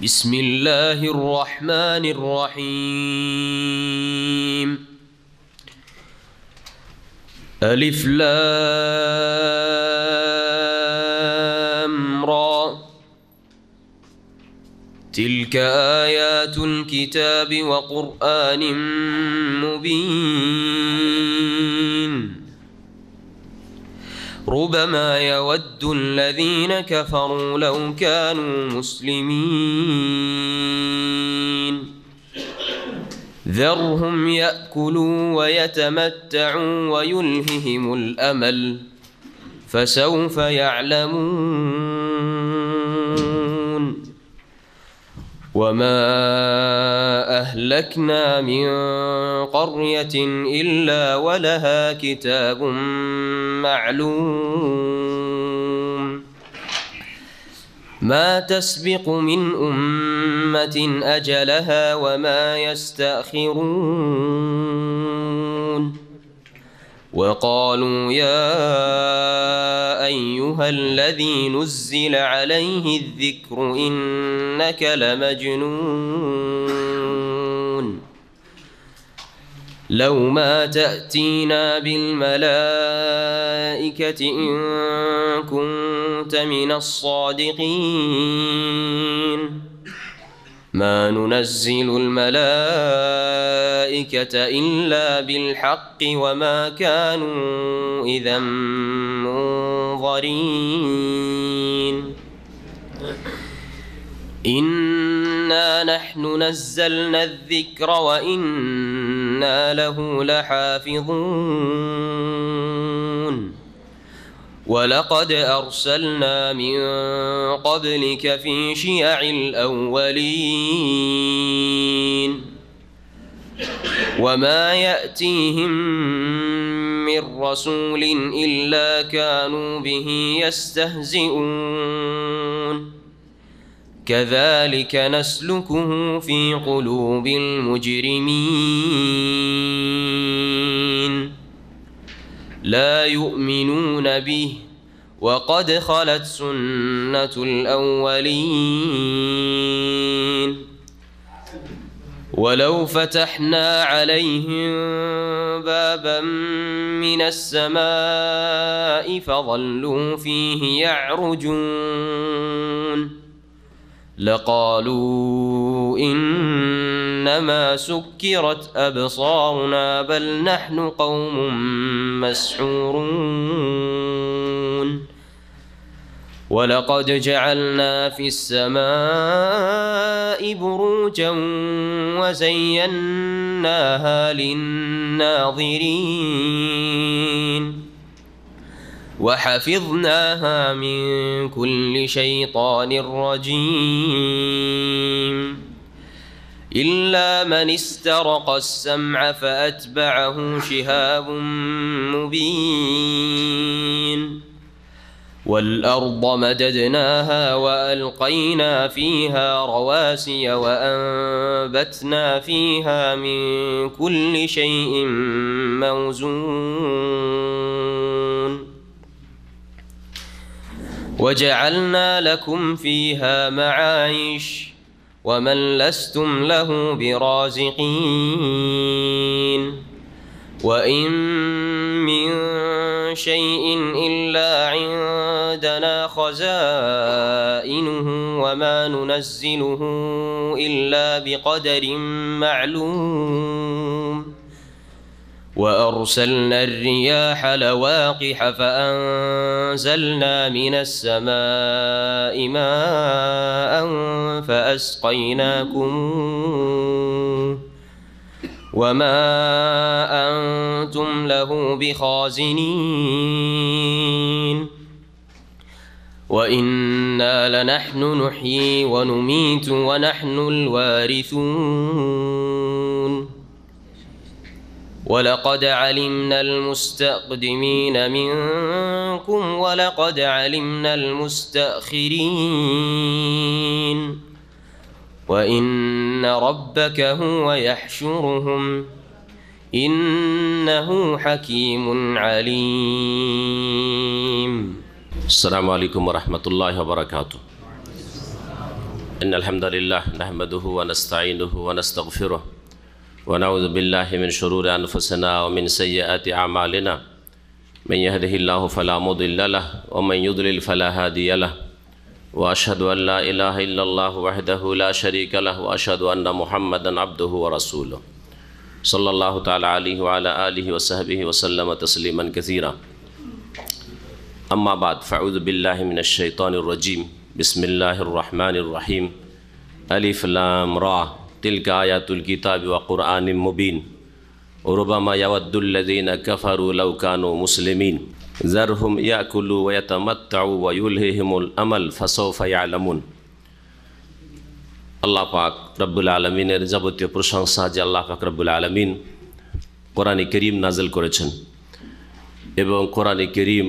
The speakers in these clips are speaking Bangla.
بسم الله الرحمن الرحيم. ألف لام را، تلك آيات الكتاب وقرآن مبين. ربما يود الذين كفروا لو كانوا مسلمين. ذرهم يأكلوا ويتمتعوا ويلههم الأمل، فسوف يعلمون. وما أهلكنا من قرية إلا ولها كتاب معلوم. ما تسبق من أمة أجلها وما يستأخرون. وقالوا يا أيها الذي نزل عليه الذكر إنك لمجنون. لو ما تأتينا بالملائكة إن كنت من الصادقين. ما ننزل الملائكة إلا بالحق وما كانوا إذا منظرين. إنا نحن نزلنا الذكر وإنا له لحافظون. ولقد أرسلنا من قبلك في شيع الأولين. وما يأتيهم من رسول إلا كانوا به يستهزئون. كذلك نسلكه في قلوب المجرمين. لا يؤمنون به وقد خلت سنة الأولين. ولو فتحنا عليهم بابا من السماء فظلوا فيه يعرجون لقالوا إنما سكرت أبصارنا بل نحن قوم مسحورون. ولقد جعلنا في السماء بروجا وزيناها للناظرين. وحفظناها من كل شيطان رجيم. إلا من استرق السمع فأتبعه شهاب مبين. والأرض مددناها وألقينا فيها رواسي وأنبتنا فيها من كل شيء موزون. وجعلنا لكم فيها معايش ومن لستم له برازقين. وإن من شيء إلا عندنا خزائنه وما ننزله إلا بقدر معلوم. وأرسلنا الرياح لواقح فأنزلنا من السماء ماء فأسقيناكم وما أنتم له بخازنين. وإنا لنحن نحيي ونميت ونحن الوارثون. ولقد علمنا المستقدمين منكم ولقد علمنا المستأخرين. وإن ربك هو يحشرهم إنه حكيم عليم. السلام عليكم ورحمة الله وبركاته. إن الحمد لله نحمده ونستعينه ونستغفره ونعوذ بالله من شرور أنفسنا ومن سيئات أعمالنا من يهده الله فلا مضل له ومن يضلل فلا هادي له وأشهد أن لا إله إلا الله وحده لا شريك له وأشهد أن محمدا عبده ورسوله صلى الله تعالى عليه وعلى آله وصحبه وسلم تسليما كثيرا أما بعد فأعوذ بالله من الشيطان الرجيم بسم الله الرحمن الرحيم ألف لام را تلك آيات الكتاب وقرآن مبين وربما يود الذين كفروا لو كانوا مسلمين ذرهم يأكلوا ويتمتعوا ويلههم الأمل فسوف يعلمون আল্লাহ পাক রব্বুল আলমিনের যাবতীয় প্রশংসা যে আল্লাহ পাক রব্বুল আলমিন কোরআনে করিম নাজিল করেছেন এবং কোরআনে করিম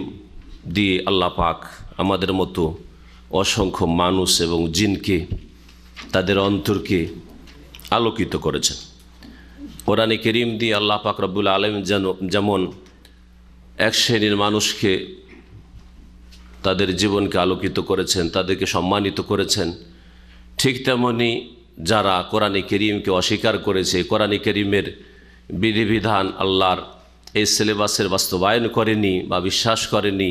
দিয়ে আল্লাহ পাক আমাদের মতো অসংখ্য মানুষ এবং জিনকে তাদের অন্তরকে আলোকিত করেছেন। কোরআনে করিম দিয়ে আল্লাহ পাক রব্বুল আলমিন যেমন এক শ্রেণীর মানুষকে তাদের জীবনকে আলোকিত করেছেন, তাদেরকে সম্মানিত করেছেন, ঠিক তেমনি যারা কোরআনে করিমকে অস্বীকার করেছে, কোরআনে করিমের বিধিবিধান আল্লাহর এই সিলেবাসের বাস্তবায়ন করেনি বা বিশ্বাস করেনি,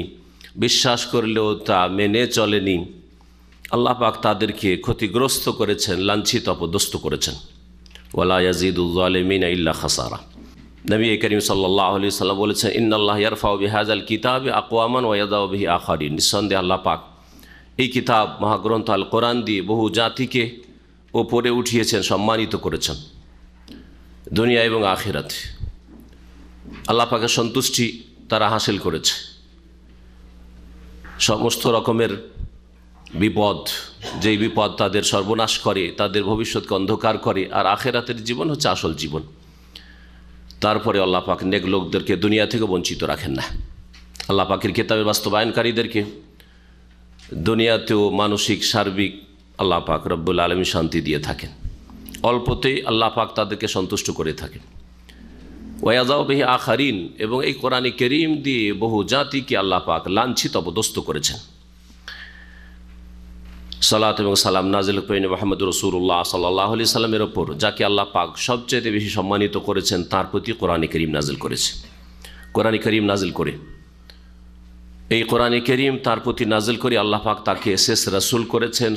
বিশ্বাস করলেও তা মেনে চলেনি, আল্লাহ পাক তাদেরকে ক্ষতিগ্রস্ত করেছেন, লাঞ্ছিত অপদস্থ করেছেন। ওয়ালা ইয়াজিদুল যালিমিনা ইল্লা খাসারা। নবী করিম সাল্লাল্লাহু আলাইহি ওয়াসাল্লাম বলেছেন, ইন্নাল্লাহ ইয়ারফাউ বিহাযাল কিতাবি আকওয়ামান ওয়া ইয়াদাউ বিহি আখারিন। নিঃসন্দেহে আল্লাহ পাক এই কিতাব মহাগ্রন্থ আল কোরআন দিয়ে বহু জাতিকে ওপরে উঠিয়েছেন, সম্মানিত করেছেন দুনিয়া এবং আখিরাতে। আল্লাহ পাকের সন্তুষ্টি তারা হাসিল করেছে। সমস্ত রকমের বিপদ, যেই বিপদ তাদের সর্বনাশ করে, তাদের ভবিষ্যৎকে অন্ধকার করে, আর আখিরাতের জীবন হচ্ছে আসল জীবন, তারপরে আল্লাহ পাক নেক লোকদেরকে দুনিয়া থেকে বঞ্চিত রাখেন না। আল্লাহ পাকের কিতাবের বাস্তবায়নকারীদেরকে দুনিয়াতেও মানসিক সার্বিক আল্লাহ পাক রব্বুল আলামিন শান্তি দিয়ে থাকেন, অল্পতেই আল্লাহ পাক তাদেরকে সন্তুষ্ট করে থাকেন। ওয়াযাউ বিহি আখারিন, এবং এই কোরআনে কারীম দিয়ে বহু জাতিকে আল্লাহ পাক লাঞ্ছিত অপদস্থ করেছেন। সালাত এবং সালাম নাজিল করেন মুহাম্মদুর রাসূলুল্লাহ সাল্লাল্লাহু আলাইহি সাল্লামের ওপর, যাকে আল্লাহ পাক সবচেয়ে বেশি সম্মানিত করেছেন, তার প্রতি কোরআনে কারীম নাজিল করেছে। কোরআনে কারীম নাজিল করে, এই কোরআনে কারীম তার প্রতি নাজিল করে আল্লাহ পাক তাকে শেষ রাসূল করেছেন।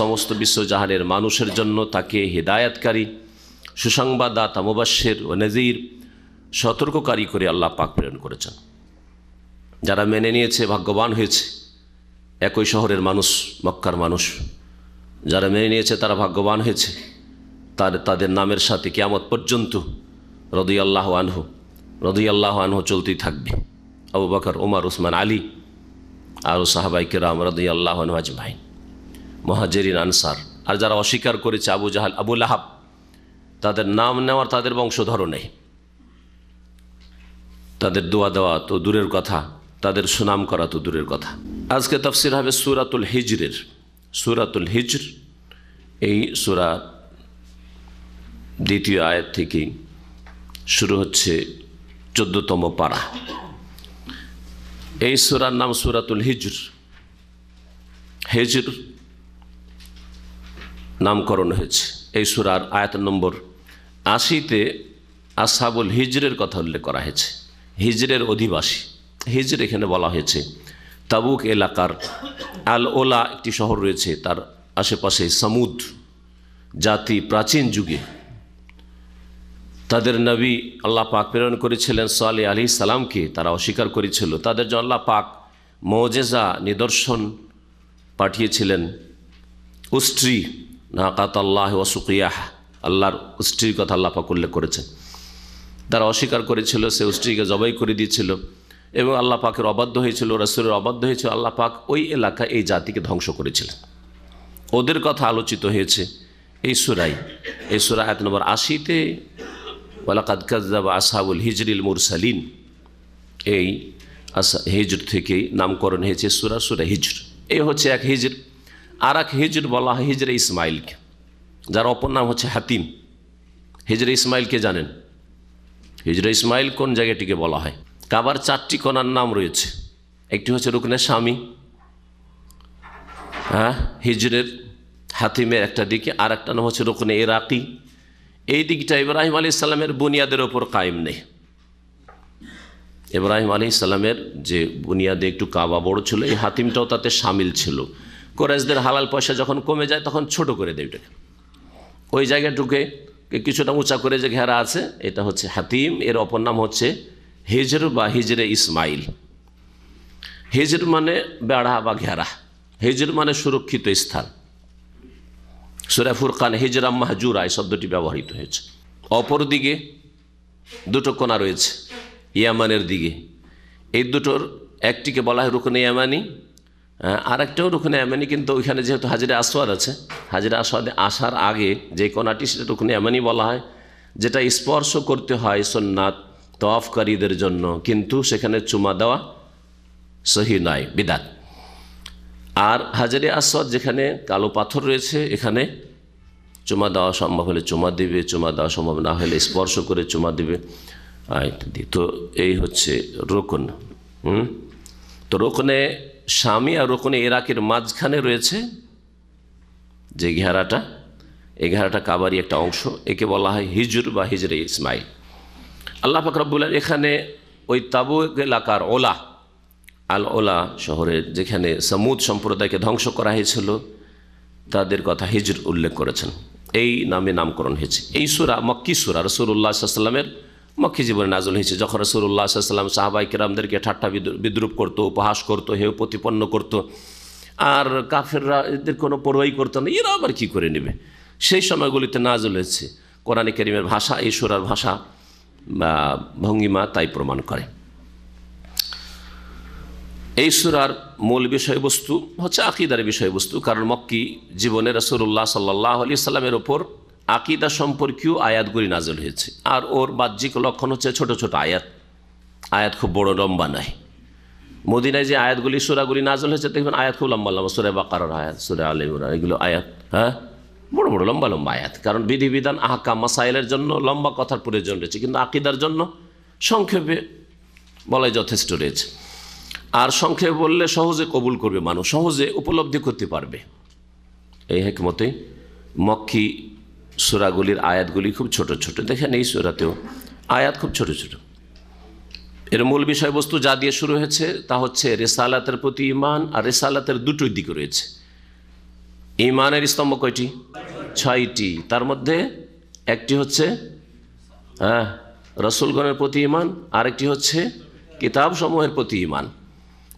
সমস্ত বিশ্বজাহানের মানুষের জন্য তাকে হিদায়াতকারী, সুসংবাদদাতা, মুবাশশির ও নযীর, সতর্ককারী করে আল্লাহ পাক প্রেরণ করেছেন। যারা মেনে নিয়েছে ভাগ্যবান হয়েছে। একই শহরের মানুষ, মক্কার মানুষ, যারা মেনে নিয়েছে তারা ভাগ্যবান হয়েছে। তাদের নামের সাথে কিয়ামত পর্যন্ত রাদিয়াল্লাহু আনহু চলতেই থাকবে। আবু বকর, ওমর, উসমান, আলী আর সাহাবায়ে কেরাম রাদিয়াল্লাহু আনহুম আজমাইন, মুহাজিরিন, আনসার। আর যারা অস্বীকার করেছে, আবু জাহাল, আবু লাহাব, তাদের নাম নেওয়ার তাদের বংশধর নেই, তাদের দোয়া দেওয়া তো দূরের কথা, তাদের সুনাম করা তো দূরের কথা। আজকে তাফসির হবে সূরাতুল হিজরের। সূরাতুল হিজর, এই সূরা দ্বিতীয় আয়াত থেকে শুরু হচ্ছে 14তম পারা। এই সূরার নাম সূরাতুল হিজর। হিজর নামকরণ হয়েছে। এই সূরার আয়াত নম্বর 80-তে আসহাবুল হিজরের কথা উল্লেখ করা হয়েছে, হিজরের অধিবাসী। হিজর এখানে বলা হয়েছে তাবুক এলাকার আল ওলা একটি শহর রয়েছে, তার আশেপাশে সামুদ জাতি প্রাচীন যুগে তাদের নবী আল্লাহ পাক প্রেরণ করেছিলেন সালেহ আলাইহিস সালামকে, তারা অস্বীকার করেছিল। তাদের জন্য আল্লাহ পাক মুজিজা, নিদর্শন পাঠিয়েছিলেন। উষ্ট্রি, নাকাতাল্লাহ ওয়া সুকিয়াহ, আল্লাহর উষ্ট্রির কথা আল্লাহ পাক উল্লেখ করেছেন। তারা অস্বীকার করেছিল, সে উষ্ট্রিকে জবাই করে দিয়েছিল এবং আল্লাহ পাকের অবাধ্য হয়েছিল, রাসূলের অবাধ্য হয়েছিল। আল্লাহ পাক ওই এলাকা, এই জাতিকে ধ্বংস করেছিলেন। ওদের কথা আলোচিত হয়েছে এই সূরায়। এই সূরা আয়াত নম্বর 80-তে ওয়ালাকাদ কাযযাবা আসহাবুল হিজরিল মুরসালিন, এই হিজর থেকেই নামকরণ হয়েছে সূরা হিজর। এই হচ্ছে এক হিজর। আর এক হিজর বলা হয় হিজরে ইসমাইলকে, যার অপর নাম হচ্ছে হাতিম। হিজরে ইসমাইলকে জানেন? হিজরে ইসমাইল কোন জায়গাটিকে বলা হয়? কাবার 4টি কোণার নাম রয়েছে। একটি হচ্ছে রুকনে শামি, হিজরের হাতিমের একটা দিকে, আর একটা নাম হচ্ছে রুকনে ইরাকি। এই দিকটা ইব্রাহিম আলাইহিস সালামের বুনিয়াদের ওপর কায়েম নেই। ইব্রাহিম আলাইহিস সালামের যে বুনিয়াদে একটু কাবা বড় ছিল, এই হাতিমটাও তাতে সামিল ছিল। কুরাইশদের হালাল পয়সা যখন কমে যায় তখন ছোট করে দেয় এটাকে, ওই জায়গাটুকে কিছুটা উঁচা করে যে ঘেরা আছে, এটা হচ্ছে হাতিম। এর অপর নাম হচ্ছে হিজর বা হিজরে ইসমাইল। হিজর মানে বেড়া বা ঘেরা, হিজর মানে সুরক্ষিত স্থান। সূরা ফুরকান হিজরা মাহজুরা এই শব্দটি ব্যবহৃত হয়েছে। অপর দিকে দুটো কোণা রয়েছে ইয়ামানের দিকে, এই দুটোর একটিকে বলা হয় রুকনে ইয়ামানি, আর একটাও রুকনে ইয়ামানি, কিন্তু ওইখানে যেহেতু হাজরে আসওয়াদ আছে, হাজরে আসওয়াদে আসার আগে যে কোণাটি সেটা রুকনে ইয়ামানি বলা হয়, যেটা স্পর্শ করতে হয় সুন্নাত তওয়াফকারীদের জন্য, কিন্তু সেখানে চুমা দেওয়া সহি নয়, বিদআত। আর হাজরে আসওয়াদ যেখানে কালো পাথর রয়েছে, এখানে চুমা দেওয়া সম্ভব হলে চুমা দিবে, চুমা দেওয়া সম্ভব না হলে স্পর্শ করে চুমা দিবে ইত্যাদি। তো এই হচ্ছে রুকন। তো রুকনে শামি আর রুকনে ইরাকের মাঝখানে রয়েছে যে ঘেরাটা, এই ঘেরাটা কাবারই একটা অংশ, একে বলা হয় হিজর বা হিজরে ইসমাইল। আল্লাহ পাক রব্বুল আলামিন এখানে ওই তাবুক এলাকার ওলা, আল ওলা শহরের যেখানে সামুদ সম্প্রদায়কে ধ্বংস করা হয়েছিল, তাদের কথা হিজর উল্লেখ করেছেন, এই নামে নামকরণ হয়েছে। এই সূরা মক্কি সূরা, রাসূলুল্লাহ সাল্লাল্লাহু আলাইহি ওয়াসাল্লামের মক্কি জীবনে নাযিল হয়েছে। যখন রাসূলুল্লাহ সাল্লাল্লাহু আলাইহি ওয়াসাল্লাম সাহাবায়ে কেরামদেরকে ঠাট্টা বিদ্রুপ করতো, উপহাস করতো, হেয় প্রতিপন্ন করতো, আর কাফেররা এদের কোনো পরোয়াই করতো না, এরা আবার কী করে নেবে, সেই সময়গুলিতে নাযিল হয়েছে। কোরআনে কারীমের ভাষা, এই সূরার ভাষা বা ভঙ্গিমা তাই প্রমাণ করে। এই সূরার মূল বিষয়বস্তু হচ্ছে আকীদার বিষয়বস্তু, কারণ মক্কি জীবনে রাসূলুল্লাহ সাল্লাল্লাহু আলাইহি ওয়াসাল্লামের ওপর আকীদা সম্পর্কীয় আয়াতগুলি নাযিল হয়েছে। আর ওর বাহ্যিক লক্ষণ হচ্ছে ছোট ছোট আয়াত, আয়াত খুব বড় লম্বা নয়। মদিনায় যে আয়াতগুলি সূরাগুলি নাযিল হয়েছে দেখবেন আয়াত খুব লম্বা লম্বা, সূরা বাকারার আয়াত, সূরা আলে ইমরান, এগুলো আয়াত বড় বড় লম্বা লম্বা আয়াত, কারণ বিধিবিধান আহকাম মাসাইলের জন্য লম্বা কথার প্রয়োজন রয়েছে, কিন্তু আকীদার জন্য সংক্ষেপে বলাই যথেষ্ট রয়েছে। আর সংক্ষেপে বললে সহজে কবুল করবে মানুষ, সহজে উপলব্ধি করতে পারবে। এই হিকমতে মক্কি সূরাগুলির আয়াতগুলি খুব ছোট ছোট। দেখেন এই সূরাতেও আয়াত খুব ছোট ছোট। এর মূল বিষয়বস্তু যা দিয়ে শুরু হয়েছে তা হচ্ছে রিসালাতের প্রতি ঈমান, আর রিসালাতের দুটোই দিক রয়েছে। ঈমানের স্তম্ভ কয়টি? 6টি। তার মধ্যে একটি হচ্ছে রাসূলগণের প্রতি ঈমান, আরেকটি হচ্ছে কিতাব সমূহের প্রতি ঈমান।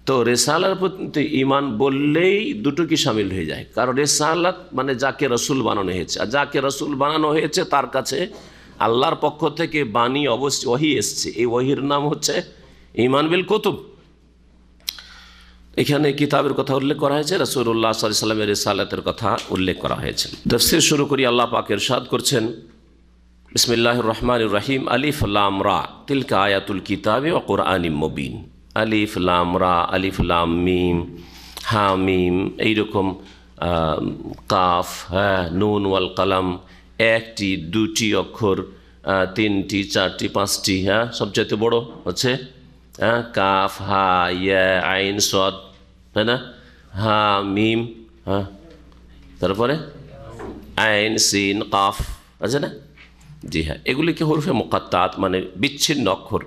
তো রিসালার প্রতি ঈমান বললেই দুটো কি শামিল হয়ে যায়, কারণ রিসালাত মানে যাকে রাসূল বানানো হয়েছে, আর যাকে রাসূল বানানো হয়েছে তার কাছে আল্লাহর পক্ষ থেকে বাণী অবশ্যই ওহী এসছে। এই ওহীর নাম হচ্ছে ঈমান বিল কুতুব। এখানে কিতাবের কথা উল্লেখ করা হয়েছে, রাসূলুল্লাহ সাল্লাল্লাহু আলাইহি ওয়াসাল্লামের রিসালাতের কথা উল্লেখ করা হয়েছে। তাফসীর শুরু করি। আল্লাহ পাক ইরশাদ করছেন, বিসমিল্লাহির রহমানির রহিম, আলিফ লাম রা তিলকা আয়াতুল কিতাবি ওয়া কুরআনিম মুবিন। আলিফ লাম রা, আলিফ লাম মিম, হা মিম, এইরকম কাফ, নুন ওয়াল কালাম, একটি দুটি অক্ষর, তিনটি চারটি পাঁচটি, সবচাইতে বড় হচ্ছে কাফ হা ইয়া আইন সদ, তাই না, হা মিম, তারপরে আইন সিন কাফ আছে না, জি হ্যাঁ, এগুলিকে হরফে মুকাত্তাত মানে বিচ্ছিন্ন অক্ষর।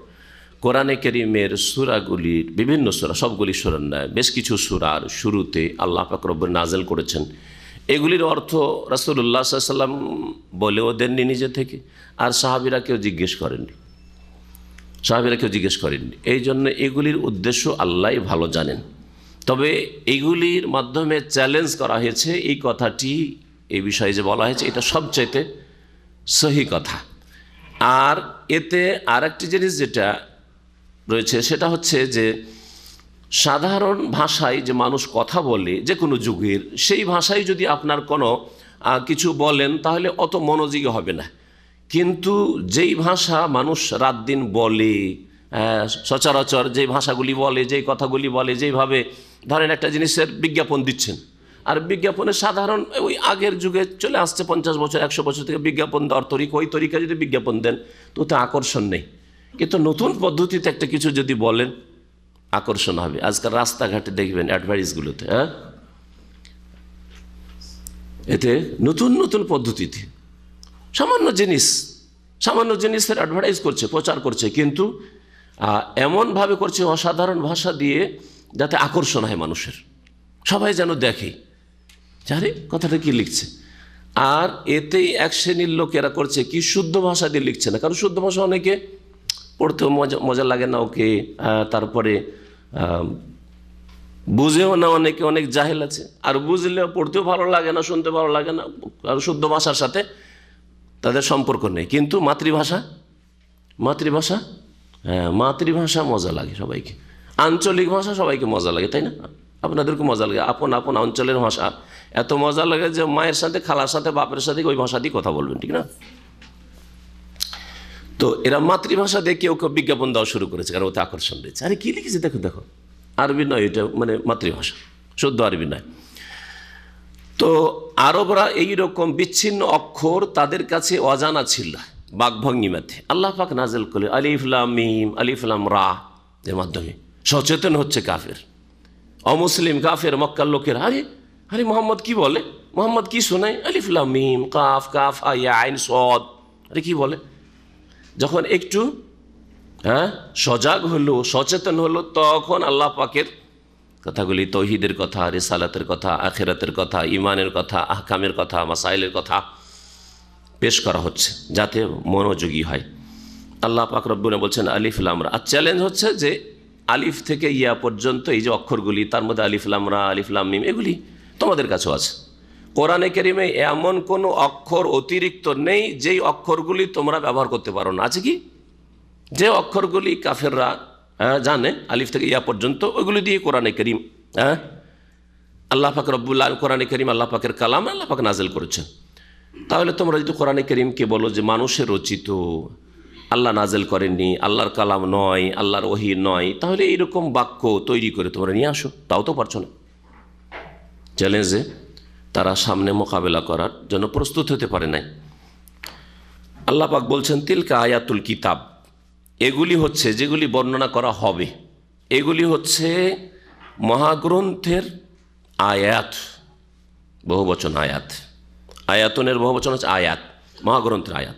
কোরআনে কারীমের সূরাগুলির বিভিন্ন সূরা, সবগুলি সূরার নয়, বেশ কিছু সূরার শুরুতে আল্লাহ পাক রব্বুল নাযিল করেছেন। এগুলির অর্থ রাসূলুল্লাহ সাল্লাল্লাহু আলাইহি ওয়াসাল্লাম বলেও দেননি নিজে থেকে, আর সাহাবীরা কেউ জিজ্ঞেস করেননি, এই জন্য এগুলির উদ্দেশ্য আল্লাহই ভালো জানেন। তবে এগুলির মাধ্যমে চ্যালেঞ্জ করা হয়েছে, এই কথাটি, এই বিষয়ে যে বলা হয়েছে এটা সবচাইতে সহি কথা। আর এতে আরেকটি জিনিস যেটা রয়েছে সেটা হচ্ছে যে সাধারণ ভাষায় যে মানুষ কথা বলে যে কোনো যুগের, সেই ভাষায় যদি আপনার কোনো কিছু বলেন তাহলে অত মনোযোগী হবে না। কিন্তু যেই ভাষা মানুষ রাত দিন বলে, সচরাচর যেই ভাষাগুলি বলে, যেই কথাগুলি বলে, যেইভাবে ধরেন একটা জিনিসের বিজ্ঞাপন দিচ্ছেন, আর বিজ্ঞাপনে সাধারণ ওই আগের যুগে চলে আসছে 50 বছর 100 বছর থেকে বিজ্ঞাপন দেওয়ার তরিকা, ওই তরিকা যদি বিজ্ঞাপন দেন তো ওতে আকর্ষণ নেই। কিন্তু নতুন পদ্ধতিতে একটা কিছু যদি বলেন আকর্ষণ হবে। আজকাল রাস্তাঘাটে দেখবেন অ্যাডভার্টাইজগুলোতে এতে নতুন নতুন পদ্ধতিতে সামান্য জিনিসের অ্যাডভার্টাইজ করছে, প্রচার করছে, কিন্তু এমনভাবে করছে অসাধারণ ভাষা দিয়ে যাতে আকর্ষণ হয় মানুষের, সবাই যেন দেখে আরে কথাটা কি লিখছে। আর এতেই এক শ্রেণীর লোকেরা করছে কি, শুদ্ধ ভাষা দিয়ে লিখছে না, কারণ শুদ্ধ ভাষা অনেকে পড়তেও মজা লাগে না ওকে, তারপরে বুঝেও না, অনেক জাহেল আছে, আর বুঝলেও পড়তেও ভালো লাগে না, শুনতে ভালো লাগে না, আর শুদ্ধ ভাষার সাথে তাদের সম্পর্ক নেই। কিন্তু মাতৃভাষা হ্যাঁ, মাতৃভাষা মজা লাগে সবাইকে, আঞ্চলিক ভাষা সবাইকে মজা লাগে, তাই না? আপনাদেরকে মজা লাগে, আপন অঞ্চলের ভাষা এত মজা লাগে যে মায়ের সাথে, খালার সাথে, বাপের সাথে ওই ভাষা দিয়ে কথা বলবেন, ঠিক না? তো এরা মাতৃভাষা দিয়ে কেউ বিজ্ঞাপন দেওয়া শুরু করেছে, কারণ ওতে আকর্ষণ রয়েছে। আরে কি লিখেছে দেখো, আরবি নয় এটা, মানে মাতৃভাষা, শুদ্ধ আরবি নয়। তো আরবরা এইরকম বিচ্ছিন্ন অক্ষর তাদের কাছে অজানা ছিল, বাকভঙ্গিমাতে আল্লাহ পাক নাজেল করলে আলিফ লাম মিম, আলিফ লাম রা এর মাধ্যমে সচেতন হচ্ছে কাফের, অমুসলিম কাফের মক্কার লোকের। আরে মোহাম্মদ কি বলে, মোহাম্মদ কি শোনায়, আলিফ লাম মিম কাফ কাফ আয়া আইন সদ, আরে কি বলে। যখন একটু সজাগ হলো, সচেতন হলো, তখন আল্লাহ পাকের কথাগুলি, তৌহিদের কথা, রিসালাতের কথা, আখিরাতের কথা, ইমানের কথা, আহকামের কথা, মাসাইলের কথা পেশ করা হচ্ছে যাতে মনোযোগী হয়। আল্লাহ পাক রব্বুল বলছেন আলিফ লাম রা। আর চ্যালেঞ্জ হচ্ছে যে আলিফ থেকে ইয়া পর্যন্ত এই যে অক্ষরগুলি, তার মধ্যে আলিফ লাম রা, আলিফ লাম মিম, এগুলি তোমাদের কাছেও আছে। কোরআনে কারিমে এমন কোনো অক্ষর অতিরিক্ত নেই যেই অক্ষরগুলি তোমরা ব্যবহার করতে পারো না। আছে কি? যে অক্ষরগুলি কাফেররা জানে আলিফ থেকে ইয়া পর্যন্ত, ওইগুলি দিয়ে কোরআনে কারিম আল্লাহ পাক রব্বুল আলামিন, কোরআনে কারিম আল্লাহ পাকের কালাম, আল্লাহ পাক নাজিল করেছেন। তাহলে তোমরা যদি কোরআনে কারিমকে বলো যে মানুষের রচিত, আল্লাহ নাজিল করেননি, আল্লাহর কালাম নয়, আল্লাহর ওহী নয়, তাহলে এইরকম বাক্য তৈরি করে তোমরা নিয়ে আসো, তাও তো পারছো না। চ্যালেঞ্জে তারা সামনে মোকাবেলা করার জন্য প্রস্তুত হতে পারে নাই। আল্লাহ পাক বলছেন তিলকা আয়াতুল কিতাব, এগুলি হচ্ছে যেগুলি বর্ণনা করা হবে, এগুলি হচ্ছে মহাগ্রন্থের আয়াত, বহুবচন আয়াত, আয়াতনের বহুবচন হচ্ছে আয়াত, মহাগ্রন্থের আয়াত।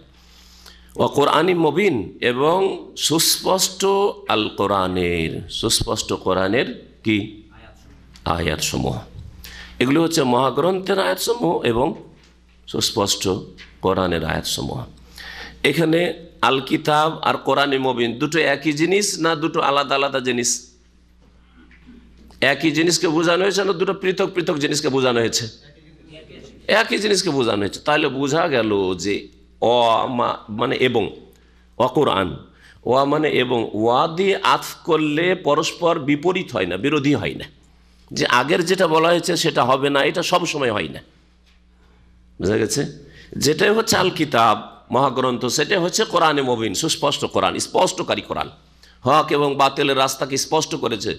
ও কোরআনি মুবিন, এবং সুস্পষ্ট আল কোরআনের, সুস্পষ্ট কোরআনের কি আয়াতসমূহ, এগুলি হচ্ছে মহাগ্রন্থের আয়াতসমূহ এবং সুস্পষ্ট কোরআনের আয়াতসমূহ। এখানে আল কিতাব আর কোরআনে মুবিন দুটো একই জিনিস না দুটো আলাদা আলাদা জিনিস? একই জিনিসকে বোঝানো হয়েছে না দুটো পৃথক পৃথক জিনিসকে বোঝানো হয়েছে? একই জিনিসকে বোঝানো হয়েছে। তাহলে বোঝা গেল যে মানে এবং, অকুরআন, ওয়া মানে এবং, ওয়া দিয়ে আতফ করলে পরস্পর বিপরীত হয় না, বিরোধী হয় না, যে আগের যেটা বলা হয়েছে সেটা হবে না, এটা সব সময় হয় না। বুঝা গেছে? যেটাই হচ্ছে আল কিতাব মহাগ্রন্থ, সেটাই হচ্ছে কোরআনে মুবিন, সুস্পষ্ট কোরআন, স্পষ্টকারী কোরআন, হক এবং বাতিলের রাস্তাকে স্পষ্ট করেছে।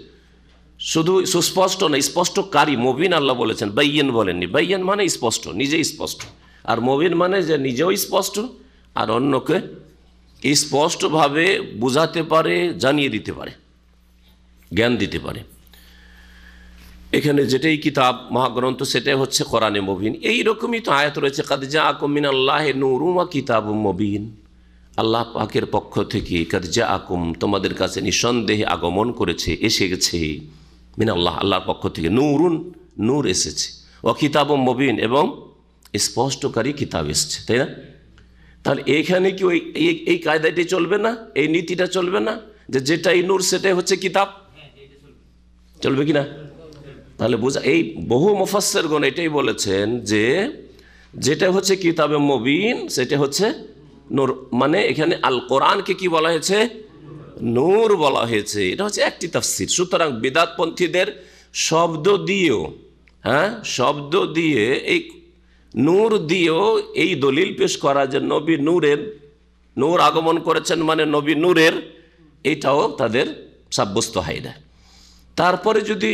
শুধু সুস্পষ্ট না, স্পষ্টকারী। মুবিন আল্লাহ বলেছেন, বাইয়িন বলেননি। বাইয়িন মানে স্পষ্ট, নিজেই স্পষ্ট, আর মুবিন মানে যে নিজেও স্পষ্ট আর অন্যকে স্পষ্টভাবে বুঝাতে পারে, জানিয়ে দিতে পারে, জ্ঞান দিতে পারে। এখানে যেটাই কিতাব মহাগ্রন্থ সেটাই হচ্ছে কোরআনে মুবিন। এইরকমই তো আয়াত রয়েছে, কাদ জাআকুম মিনাল্লাহি নূরুন ওয়া কিতাবুম মুবিন, আল্লাহ পাকের পক্ষ থেকে কাদ জাআকুম, তোমাদের কাছে নিঃসন্দেহে আগমন করেছে, এসে গেছে, মিনাল্লাহ, আল্লাহর পক্ষ থেকে, নূরুন, নূর এসেছে, ওয়া কিতাবুম মুবিন, এবং স্পষ্টকারী কিতাব এসেছে, তাই না? তাহলে এইখানে কি ওই এই কায়দাটি চলবে না, এই নীতিটা চলবে না, যে যেটাই নূর সেটাই হচ্ছে কিতাব? চলবে কি না? তাহলে বোঝা, এই বহু মুফাসসিরগণ এটাই বলেছেন যে যেটা হচ্ছে কিতাবে মুবিন সেটা হচ্ছে নূর, মানে এখানে আল কোরআনকে কি বলা হয়েছে? নূর বলা হয়েছে। এটা হচ্ছে একটি তাফসীর। সুতরাং বিদআতপন্থীদের শব্দ দিয়েও, শব্দ দিয়ে, এই নূর দিয়েও এই দলিল পেশ করা যে নবী নূরের, নূর আগমন করেছেন মানে নবী নূরের, এটাও তাদের সাব্যস্ত হয় না। তারপরে যদি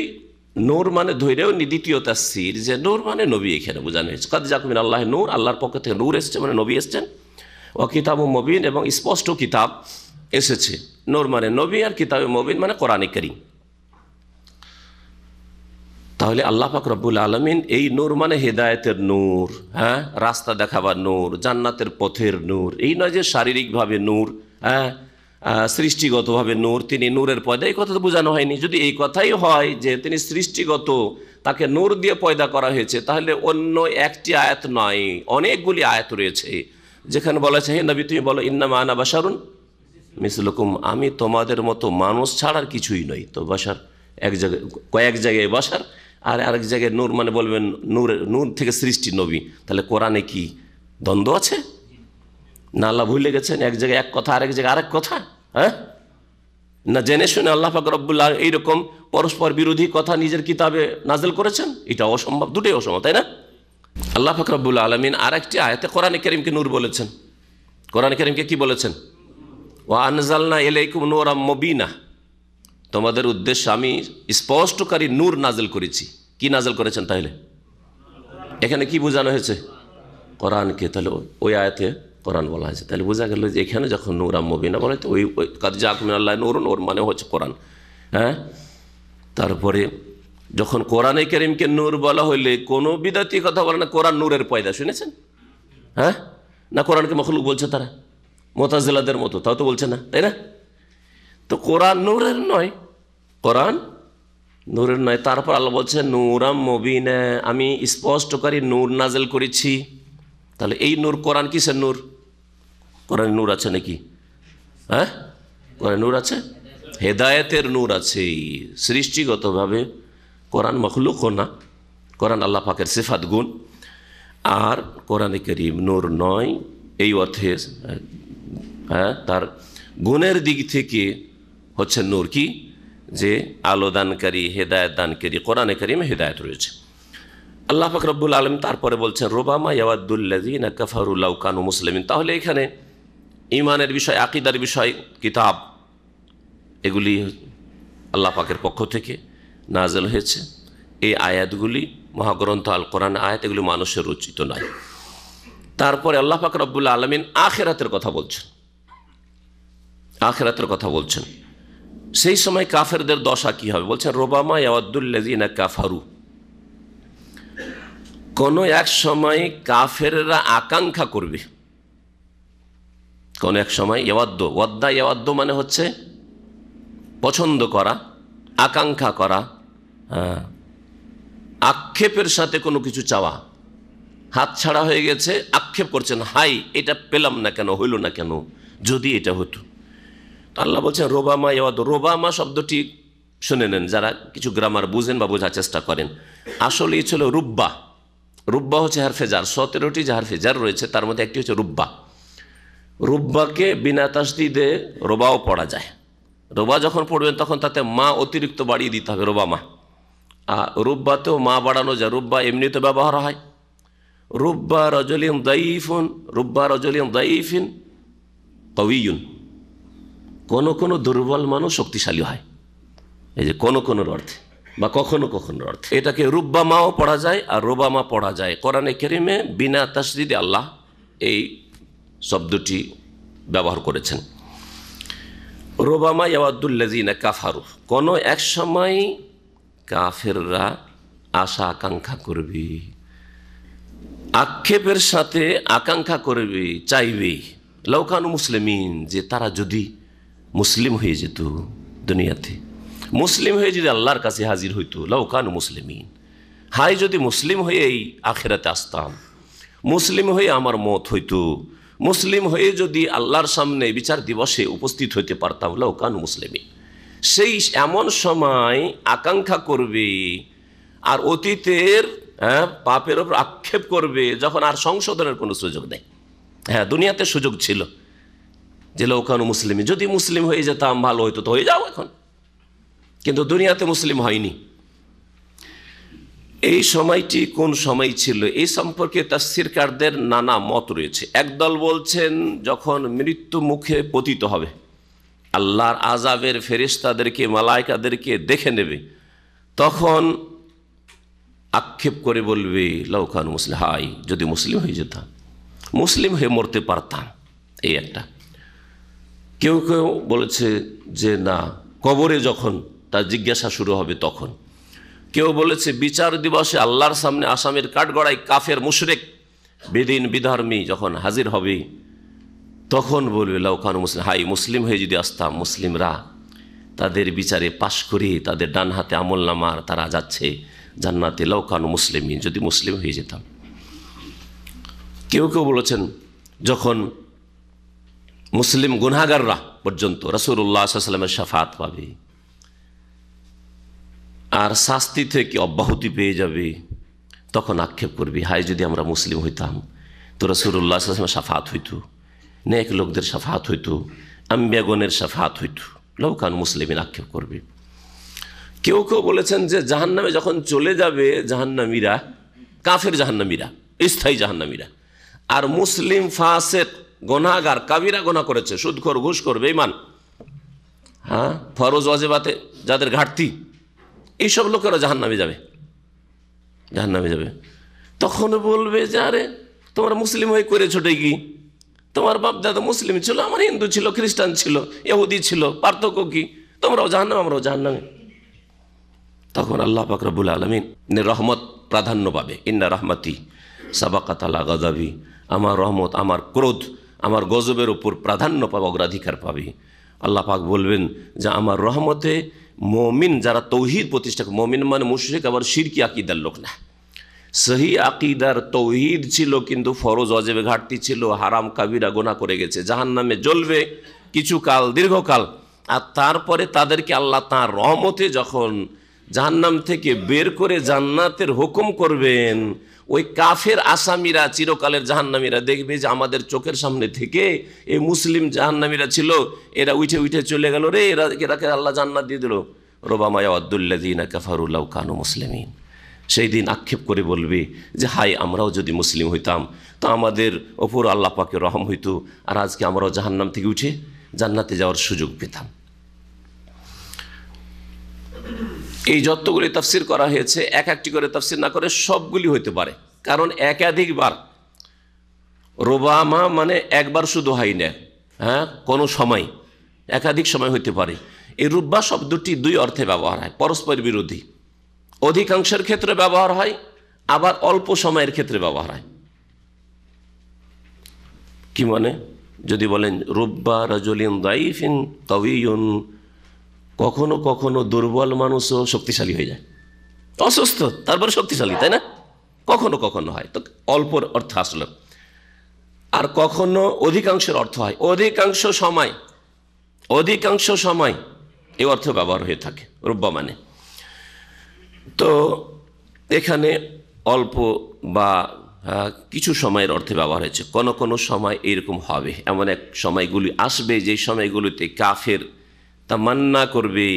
নূর মানে ধৈরেও দ্বিতীয় তাফসীর যে নূর মানে নবী, এখানে বোঝানো হয়েছে কাদ জাআকুম মিনাল্লাহি নূর, আল্লাহর পক্ষ থেকে নূর এসেছে মানে নবী এসেছেন, ও কিতাবুম মুবিন, এবং স্পষ্ট কিতাব এসেছে। নূর মানে নবী আর কিতাবে মুবিন মানে কোরআনে কারীম। তাহলে আল্লাহ পাক রব্বুল আলামিন এই নূর মানে হেদায়েতের নূর, হ্যাঁ, রাস্তা দেখাবার নূর, জান্নাতের পথের নূর, এই নয় যে শারীরিকভাবে নূর, হ্যাঁ, সৃষ্টিগতভাবে নূর, তিনি নূরের পয়দা, এই কথা তো বোঝানো হয়নি। যদি এই কথাই হয় যে তিনি সৃষ্টিগত, তাকে নূর দিয়ে পয়দা করা হয়েছে, তাহলে অন্য একটি আয়াত নয়, অনেকগুলি আয়াত রয়েছে যেখানে বলা আছে, হে নবী তুমি বলো ইন্নামা আনা বাশারুন মিসলুকুম, আমি তোমাদের মতো মানুষ ছাড়া আর কিছুই নই। তো বাশার এক জায়গায়, কয়েক জায়গায় বাশার, আর আরেক জায়গায় নূর মানে বলবেন নূর থেকে সৃষ্টি নবী। তাহলে কোরআনে কি দ্বন্দ্ব আছে না? আল্লাহ ভুলে গেছেন এক জায়গায় এক কথা, আরেক জায়গায় আরেক কথা? হ্যাঁ, না জেনে শুনে আল্লাহ পাক রব্বুল আলামিন এইরকম পরস্পর বিরোধী কথা নিজের কিতাবে নাজিল করেছেন? এটা অসম্ভব, দুটোই অসম্ভব, তাই না? আল্লাহ পাক রব্বুল আলামিন আরেকটি আয়াতে কোরআনে কারীমকে নূর বলেছেন। কোরআনে কারীমকে কি বলেছেন? ওয়া আনজালনা ইলাইকুম নূরাম মুবিনা, তোমাদের উদ্দেশ্যে আমি স্পষ্টকারী নূর নাজিল করেছি। কি নাজিল করেছেন তাহলে? এখানে কি বোঝানো হয়েছে? কোরআনকে। তাহলে ওই আয়াতে কোরআন বলা হয়েছে। তাহলে বোঝা গেল যে এখানে যখন নূরাম মুবিনা বলে, তো ওই কাদ জাআকুম মিনাল্লাহি নূরুন, ওর মানে হচ্ছে কোরআন। হ্যাঁ, তারপরে যখন কোরআনে কারীমকে নূর বলা হইলে কোনো বিদাতি কথা বলে না কোরআন নূরের পয়দা, শুনেছেন? হ্যাঁ, না কোরআনকে মখলুক বলছে তারা, মুতাজিলাদের মতো, তাও তো বলছে না, তাই না? তো কোরআন নূরের নয়, কোরআন নূরের নয়। তারপর আল্লাহ বলছেন নূরাম মুবিনা, আমি স্পষ্টকারী নূর নাজিল করেছি। তাহলে এই নূর কোরআন কিসের নূর? কোরআন নূর আছে নাকি? হ্যাঁ, কোরআন নূর আছে, হেদায়েতের নূর আছে। সৃষ্টিগতভাবে কোরআন মখলুক না, কোরআন আল্লাহ পাকের সিফাত গুণ। আর কোরআনে কারীম নূর নয় এই অর্থে, হ্যাঁ, তার গুণের দিক থেকে হচ্ছে নূর, কি যে আলো দানকারী, হেদায়েত দানকারী। কোরআনে কারীমে হেদায়েত রয়েছে। আল্লাহ পাক রব্বুল আলামিন তারপরে বলছেন রুবামা ইয়াওয়াদ্দুল্লাযীনা কাফারু লাউ কানু মুসলিমিন। তাহলে এখানে ঈমানের বিষয়, আকীদার বিষয়, কিতাব, এগুলি আল্লাহ পাকের পক্ষ থেকে নাযিল হয়েছে। এই আয়াতগুলি মহাগ্রন্থ আল কোরআন আয়াত, এগুলি মানুষের রচিত নয়। তারপরে আল্লাহ পাক রব্বুল আলামিন আখিরাতের কথা বলছেন, আখিরাতের কথা বলছেন। সেই সময় কাফেরদের দশা কি হবে? বলছেন রুবামা ইয়াওয়াদ্দুল্লাযীনা কাফারু, কোন এক সময় কাফেররা আকাঙ্ক্ষা করবে, কোন এক সময় ইয়াওয়াদ্দু, ওয়াদ্দা ইয়াওয়াদ্দু মানে হচ্ছে পছন্দ করা, আকাঙ্ক্ষা করা, আক্ষেপের সাথে কোনো কিছু চাওয়া, হাত ছাড়া হয়ে গেছে, আক্ষেপ করছেন, হাই এটা পেলাম না কেন, হইল না কেন, যদি এটা হতো। আল্লাহ বলছেন রোবামা ইয়াওয়াদ্দু। রোবামা শব্দটি শুনে নেন যারা কিছু গ্রামার বুঝেন বা বোঝার চেষ্টা করেন। আসলে এই ছিল রুব্বা। রুব্বা হচ্ছে হারফে জার, 17টি যে হারফে জার রয়েছে তার মধ্যে একটি হচ্ছে রুব্বা। রুব্বাকে বিনা তাসদিদে রোবাও পড়া যায়। রোবা যখন পড়বেন তখন তাতে মা অতিরিক্ত বাড়িয়ে দিতে হবে, রোবা মা। আর রুব্বাতেও মা বাড়ানো যায়, রুব্বা এমনিতে ব্যবহার হয়। রুব্বা রজলিন দাইফুন, রুব্বা রজলিন দাইফিন কওয়িয়ুন, কোনো কোনো দুর্বল মানুষ শক্তিশালী হয়, এই যে কোনো কোনোর অর্থে বা কখনো কখনোর অর্থে। এটাকে রুব্বা মাও পড়া যায় আর রোবা মা পড়া যায়। কোরআনে কারীমে বিনা তাসদিদে আল্লাহ এই শব্দটি ব্যবহার করেছেন। রুবামা ইয়াওয়াদ্দুল্লাযীনা কাফারু, কোনো এক সময় কাফেররা আশা আকাঙ্ক্ষা করবে, আক্ষেপের সাথে আকাঙ্ক্ষা করবে, চাইবে, লাউ কানু মুসলিমিন, যে তারা যদি মুসলিম হয়ে যেত, দুনিয়াতে মুসলিম হয়ে যদি আল্লাহর কাছে হাজির হইতো, লাউ কানু মুসলিমিন, হাই যদি মুসলিম হয়ে এই আখিরাতে আসতাম, মুসলিম হয়ে আমার মত হইতো, মুসলিম হয়ে যদি আল্লাহর সামনে বিচার দিবসে উপস্থিত হইতে পারতাম, লাউ কানু মুসলিমিন। সেই এমন সময় আকাঙ্ক্ষা করবে আর অতীতের পাপের ওপর আক্ষেপ করবে যখন আর সংশোধনের কোনো সুযোগ নেই। হ্যাঁ, দুনিয়াতে সুযোগ ছিল যে লাউ কানু মুসলিমিন, যদি মুসলিম হয়ে যেতাম ভালো হইতো, তো হয়ে যাও এখন, কিন্তু দুনিয়াতে মুসলিম হয়নি। এই সময়টি কোন সময় ছিল এই সম্পর্কে তাফসীরকারদের নানা মত রয়েছে। একদল বলছেন যখন মৃত্যু মুখে পতিত হবে, আল্লাহর আযাবের ফেরেশতাদেরকে, মালায়েকাদেরকে দেখে নেবে, তখন আক্ষেপ করে বলবে লাউ কানু মুসলিম, হাই যদি মুসলিম হয়ে যেতাম, মুসলিম হয়ে মরতে পারতাম। এই একটা। কেউ কেউ বলেছে যে না, কবরে যখন তার জিজ্ঞাসা শুরু হবে তখন। কেউ বলেছে বিচার দিবসে আল্লাহর সামনে আসামির কাঠগড়ায় কাফের মুশরিক বেদিন বিধর্মী যখন হাজির হবে তখন বলবে লাউকানু মুসলিম, হাই মুসলিম হয়ে যদি আসতাম, মুসলিমরা তাদের বিচারে পাশ করে তাদের ডান হাতে আমলনামার তারা যাচ্ছে জান্নাতে, লাউকানু মুসলিমিন, যদি মুসলিম হয়ে যেতাম। কেউ কেউ বলেছেন যখন মুসলিম গুনাহগাররা পর্যন্ত রাসূলুল্লাহ সাল্লাল্লাহু আলাইহি ওয়াসাল্লামের শাফাআত পাবে আর শাস্তি থেকে অব্যাহতি পেয়ে যাবে, তখন আক্ষেপ করবি, হায় যদি আমরা মুসলিম হইতাম তো রাসূলুল্লাহ সাল্লাল্লাহু আলাইহি ওয়াসাল্লামের শাফাআত হইতো, নেক লোকদের শাফাআত হইতো, আম্বিয়াগণের শাফাআত হইতো, লাউকানু মুসলিমিন আক্ষেপ করবে। কেউ কেউ বলেছেন যে জাহান্নামে যখন চলে যাবে জাহান্নামীরা, কাফের জাহান্নামীরা, স্থায়ী জাহান্নামীরা, আর মুসলিম ফাসিক গুনাহগার কাবিরা গুনাহ করেছে, সুদখোর ঘুষখোর বেঈমান, হ্যাঁ ফরজ ওয়াজিবাতে যাদের ঘাটতি, এইসব লোকেরা জাহান্নামে যাবে, জাহান্নামে যাবে। তখন বলবে যে আরে তোমরা মুসলিম হয়ে করেছো কি, তোমার বাপ দাদা মুসলিম ছিল, আমার হিন্দু ছিল, খ্রিস্টান ছিল, ইহুদি ছিল, পার্থক্য কি, তোমরাও জাহান্নাম আমরাও জাহান্নামে। তখন আল্লাহ পাক রব্বুল আলামিন রহমত প্রাধান্য পাবে, ইন্না রাহমাতি সাবাকাত আলা গাযাবি, আমার রহমত, আমার ক্রোধ, আমার গজবের উপর প্রাধান্য পাবে, অগ্রাধিকার পাবে। আল্লাহ পাক বলবেন যে আমার রহমতে মুমিন যারা তৌহিদ প্রতিষ্ঠা, মুমিন মানে মুশরিক আবার শিরকি আকীদার লোক না, সহি আকীদার তৌহিদ ছিল কিন্তু ফরজ ওয়াজিবে ঘাটতি ছিল, হারাম কাবিরা গুনাহ করে গেছে, জাহান্নামে জ্বলবে কিছুকাল, দীর্ঘকাল। আর তারপরে তাদেরকে আল্লাহ তাঁর রহমতে যখন জাহান্নাম থেকে বের করে জান্নাতের হুকুম করবেন, ওই কাফের আসামিরা চিরকালের জাহান্নামীরা দেখবে যে আমাদের চোখের সামনে থেকে এই মুসলিম জাহান্নামীরা ছিল, এরা উঠে উঠে চলে গেল রে, এরাকে আল্লাহ জান্নাত দিয়ে দিল। রুবামা ইয়াওয়াদ্দুল্লাযীনা কাফারু লাউ কানু মুসলিমিন, সেই দিন আক্ষেপ করে বলবে যে হাই আমরাও যদি মুসলিম হইতাম তো আমাদের ওপর আল্লাহ পাকের রহম হইতো, আর আজকে আমরাও জাহান্নাম থেকে উঠে জান্নাতে যাওয়ার সুযোগ পেতাম। এই যতগুলি তাফসির করা হয়েছে এক একটি করে তাফসির না করে সবগুলি হইতে পারে, কারণ একাধিকবার, রুবামা মানে একবার শুধু হয় না, হ্যাঁ কোনো সময় একাধিক সময় হইতে পারে। এই রুব্বা শব্দটি দুই অর্থে ব্যবহার হয়, পরস্পর বিরোধী, অধিকাংশের ক্ষেত্রে ব্যবহার হয়, আবার অল্প সময়ের ক্ষেত্রে ব্যবহার হয়। কি মানে, যদি বলেন রুব্বা রাজুলিন দাইফিন কাউইয়ুন, কখনো কখনো দুর্বল মানুষও শক্তিশালী হয়ে যায়, অসুস্থ তারপরে শক্তিশালী, তাই না, কখনো কখনো হয়, তো অল্পর অর্থ আসলে। আর কখনো অধিকাংশের অর্থ হয়, অধিকাংশ সময় এই অর্থ ব্যবহার হয়ে থাকে রুব্বা মানে। তো এখানে অল্প বা কিছু সময়ের অর্থে ব্যবহার হয়েছে। কোনো কোনো সময় এরকম হবে, এমন এক সময়গুলি আসবে যে সময়গুলিতে কাফের তামান্না করবে,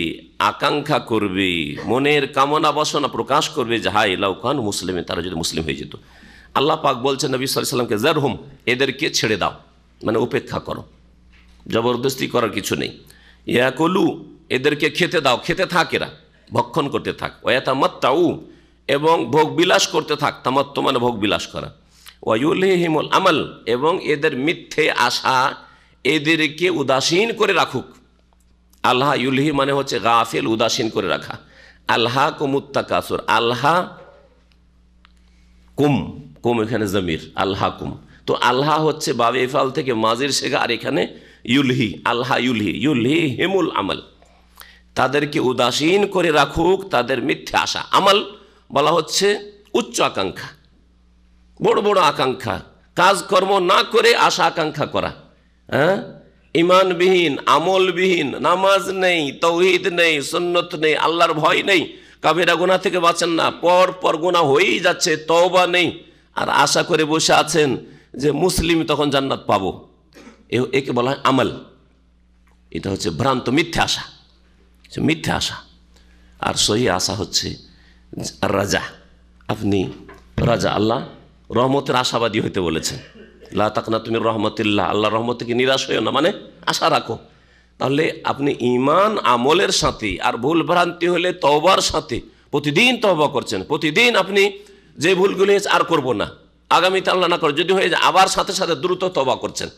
আকাঙ্ক্ষা করবে, মনের কামনা বাসনা প্রকাশ করবে যে হায় লাউ কানু মুসলিমিন, তারা যদি মুসলিম হয়ে যেত। আল্লাহ পাক বলছেন নবী সাল্লাল্লাহু আলাইহি ওয়াসাল্লামকে যারহুম, এদেরকে ছেড়ে দাও, মানে উপেক্ষা করো, জবরদস্তি করার কিছু নেই। ইয়াকুলু, এদেরকে খেতে দাও, খেতে থাক, এরা ভক্ষণ করতে থাক। ওয়াতামাত্তাউ, এবং ভোগ বিলাস করতে থাক, তামাত্তু মানে ভোগ বিলাস করা। ওয়ায়ুলহিহিমুল আমাল, এবং এদের মিথ্যে আশা এদেরকে উদাসীন করে রাখুক। আল্লাহ ইউলহি মানে হচ্ছে গাফিল, উদাসীন করে রাখা। আল্লাহ কুমুত্তাকাসুর, আল্লাহ কুম, কুম এখানে জমির, আল্লাহ কুম, তো আল্লাহ হচ্ছে বাবে ইফাল থেকে মাজির শেখা, আর এখানে ইউলহি, আল্লাহ ইউলহি হিমুল আমাল, তাদেরকে উদাসীন করে রাখুক তাদের মিথ্যে আশা। আমাল বলা হচ্ছে উচ্চ আকাঙ্ক্ষা, বড় বড় আকাঙ্ক্ষা, কাজকর্ম না করে আশা আকাঙ্ক্ষা করা, হ্যাঁ, ইমানবিহীন, আমলবিহীন, নামাজ নেই, তৌহিদ নেই, সুন্নত নেই, আল্লাহর ভয় নেই, কাবিরা গুনাহ থেকে বাঁচেন না, পর পর গুনাহ হয়েই যাচ্ছে, তওবা নেই, আর আশা করে বসে আছেন যে মুসলিম তখন জান্নাত পাবো, একে বলা হয় আমল। এটা হচ্ছে ভ্রান্ত মিথ্যা আশা, মিথ্যা আশা। আর সহি আশা হচ্ছে রাজা, আপনি রাজা, আল্লাহ রহমতের আশাবাদী হইতে বলেছেন, লা তাকনাতু মির রাহমাতিল্লাহ, আল্লাহর রহমত থেকে নিরাশ হইও না, মানে আশা রাখো। তাহলে আপনি ঈমান আমলের সাথে আর ভুল ভ্রান্তি হলে তওবার সাথে প্রতিদিন তওবা করছেন, প্রতিদিন আপনি যে ভুলগুলি হয়েছে আর করব না, আগামীতে আল্লাহ না করে যদি হয়ে যায় আবার সাথে সাথে দ্রুত তওবা করছেন,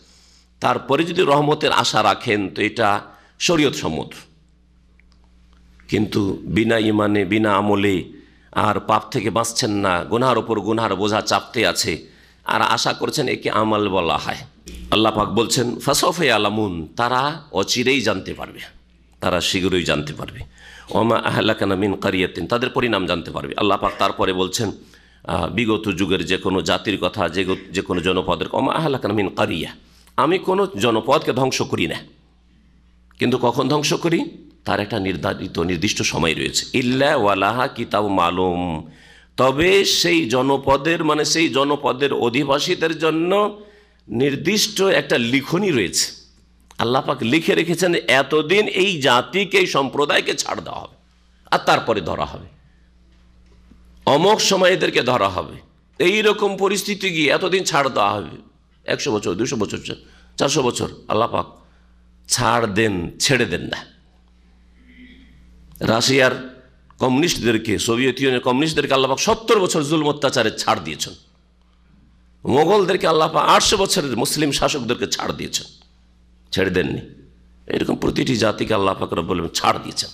তারপরে যদি রহমতের আশা রাখেন তো এটা শরীয়ত সম্মত। কিন্তু বিনা ইমানে বিনা আমলে আর পাপ থেকে বাঁচছেন না, গুনহার ওপর গুনহার বোঝা চাপতে আছে, আর আশা করছেন একে আমল বলা হয়। আল্লাহ পাক বলছেন ফাসফে আলামুন, তারা অচিরেই জানতে পারবে, তারা শীঘ্রই জানতে পারবে। ওমা আহলাকানা মিন কারিয়াতিন, তাদের পরিণাম জানতে পারবে। আল্লাহ পাক তারপরে বলছেন বিগত যুগের যে কোনো জাতির কথা, যে কোনো জনপদের, ওমা আহলাকানা মিন কারিয়া, আমি কোনো জনপদকে ধ্বংস করি না, কিন্তু কখন ধ্বংস করি তার একটা নির্দিষ্ট সময় রয়েছে। ইল্লা ওয়ালাহা কিতাব মালুম, তবে সেই জনপদের সেই জনপদের অধিবাসীদের জন্য নির্দিষ্ট একটা লিখনি রয়েছে। আল্লাহ পাক লিখে রেখেছেন এতদিন এই জাতিকে, এই সম্প্রদায়কে ছাড় দেওয়া হবে, আর তারপরে ধরা হবে, অমক সময় এদেরকে ধরা হবে। এইরকম পরিস্থিতি গিয়ে এতদিন ছাড় দেওয়া হবে, 100 বছর, 200 বছর, 400 বছর, আল্লাহ পাক ছেড়ে দেন না। রাশিয়ার কমিউনিস্টদেরকে, সোভিয়েত ইউনিয়নের কমিউনিস্টদেরকে আল্লাহ পাক 70 বছর জুলম অত্যাচারে ছাড় দিয়েছেন। মোগলদেরকে আল্লাহ পাক 800 বছরের মুসলিম শাসকদেরকে ছাড় দিয়েছেন, ছেড়ে দেননি। এরকম প্রতিটি জাতিকে আল্লাহ পাক রব্বুল আলামিন ছাড় দিয়েছেন।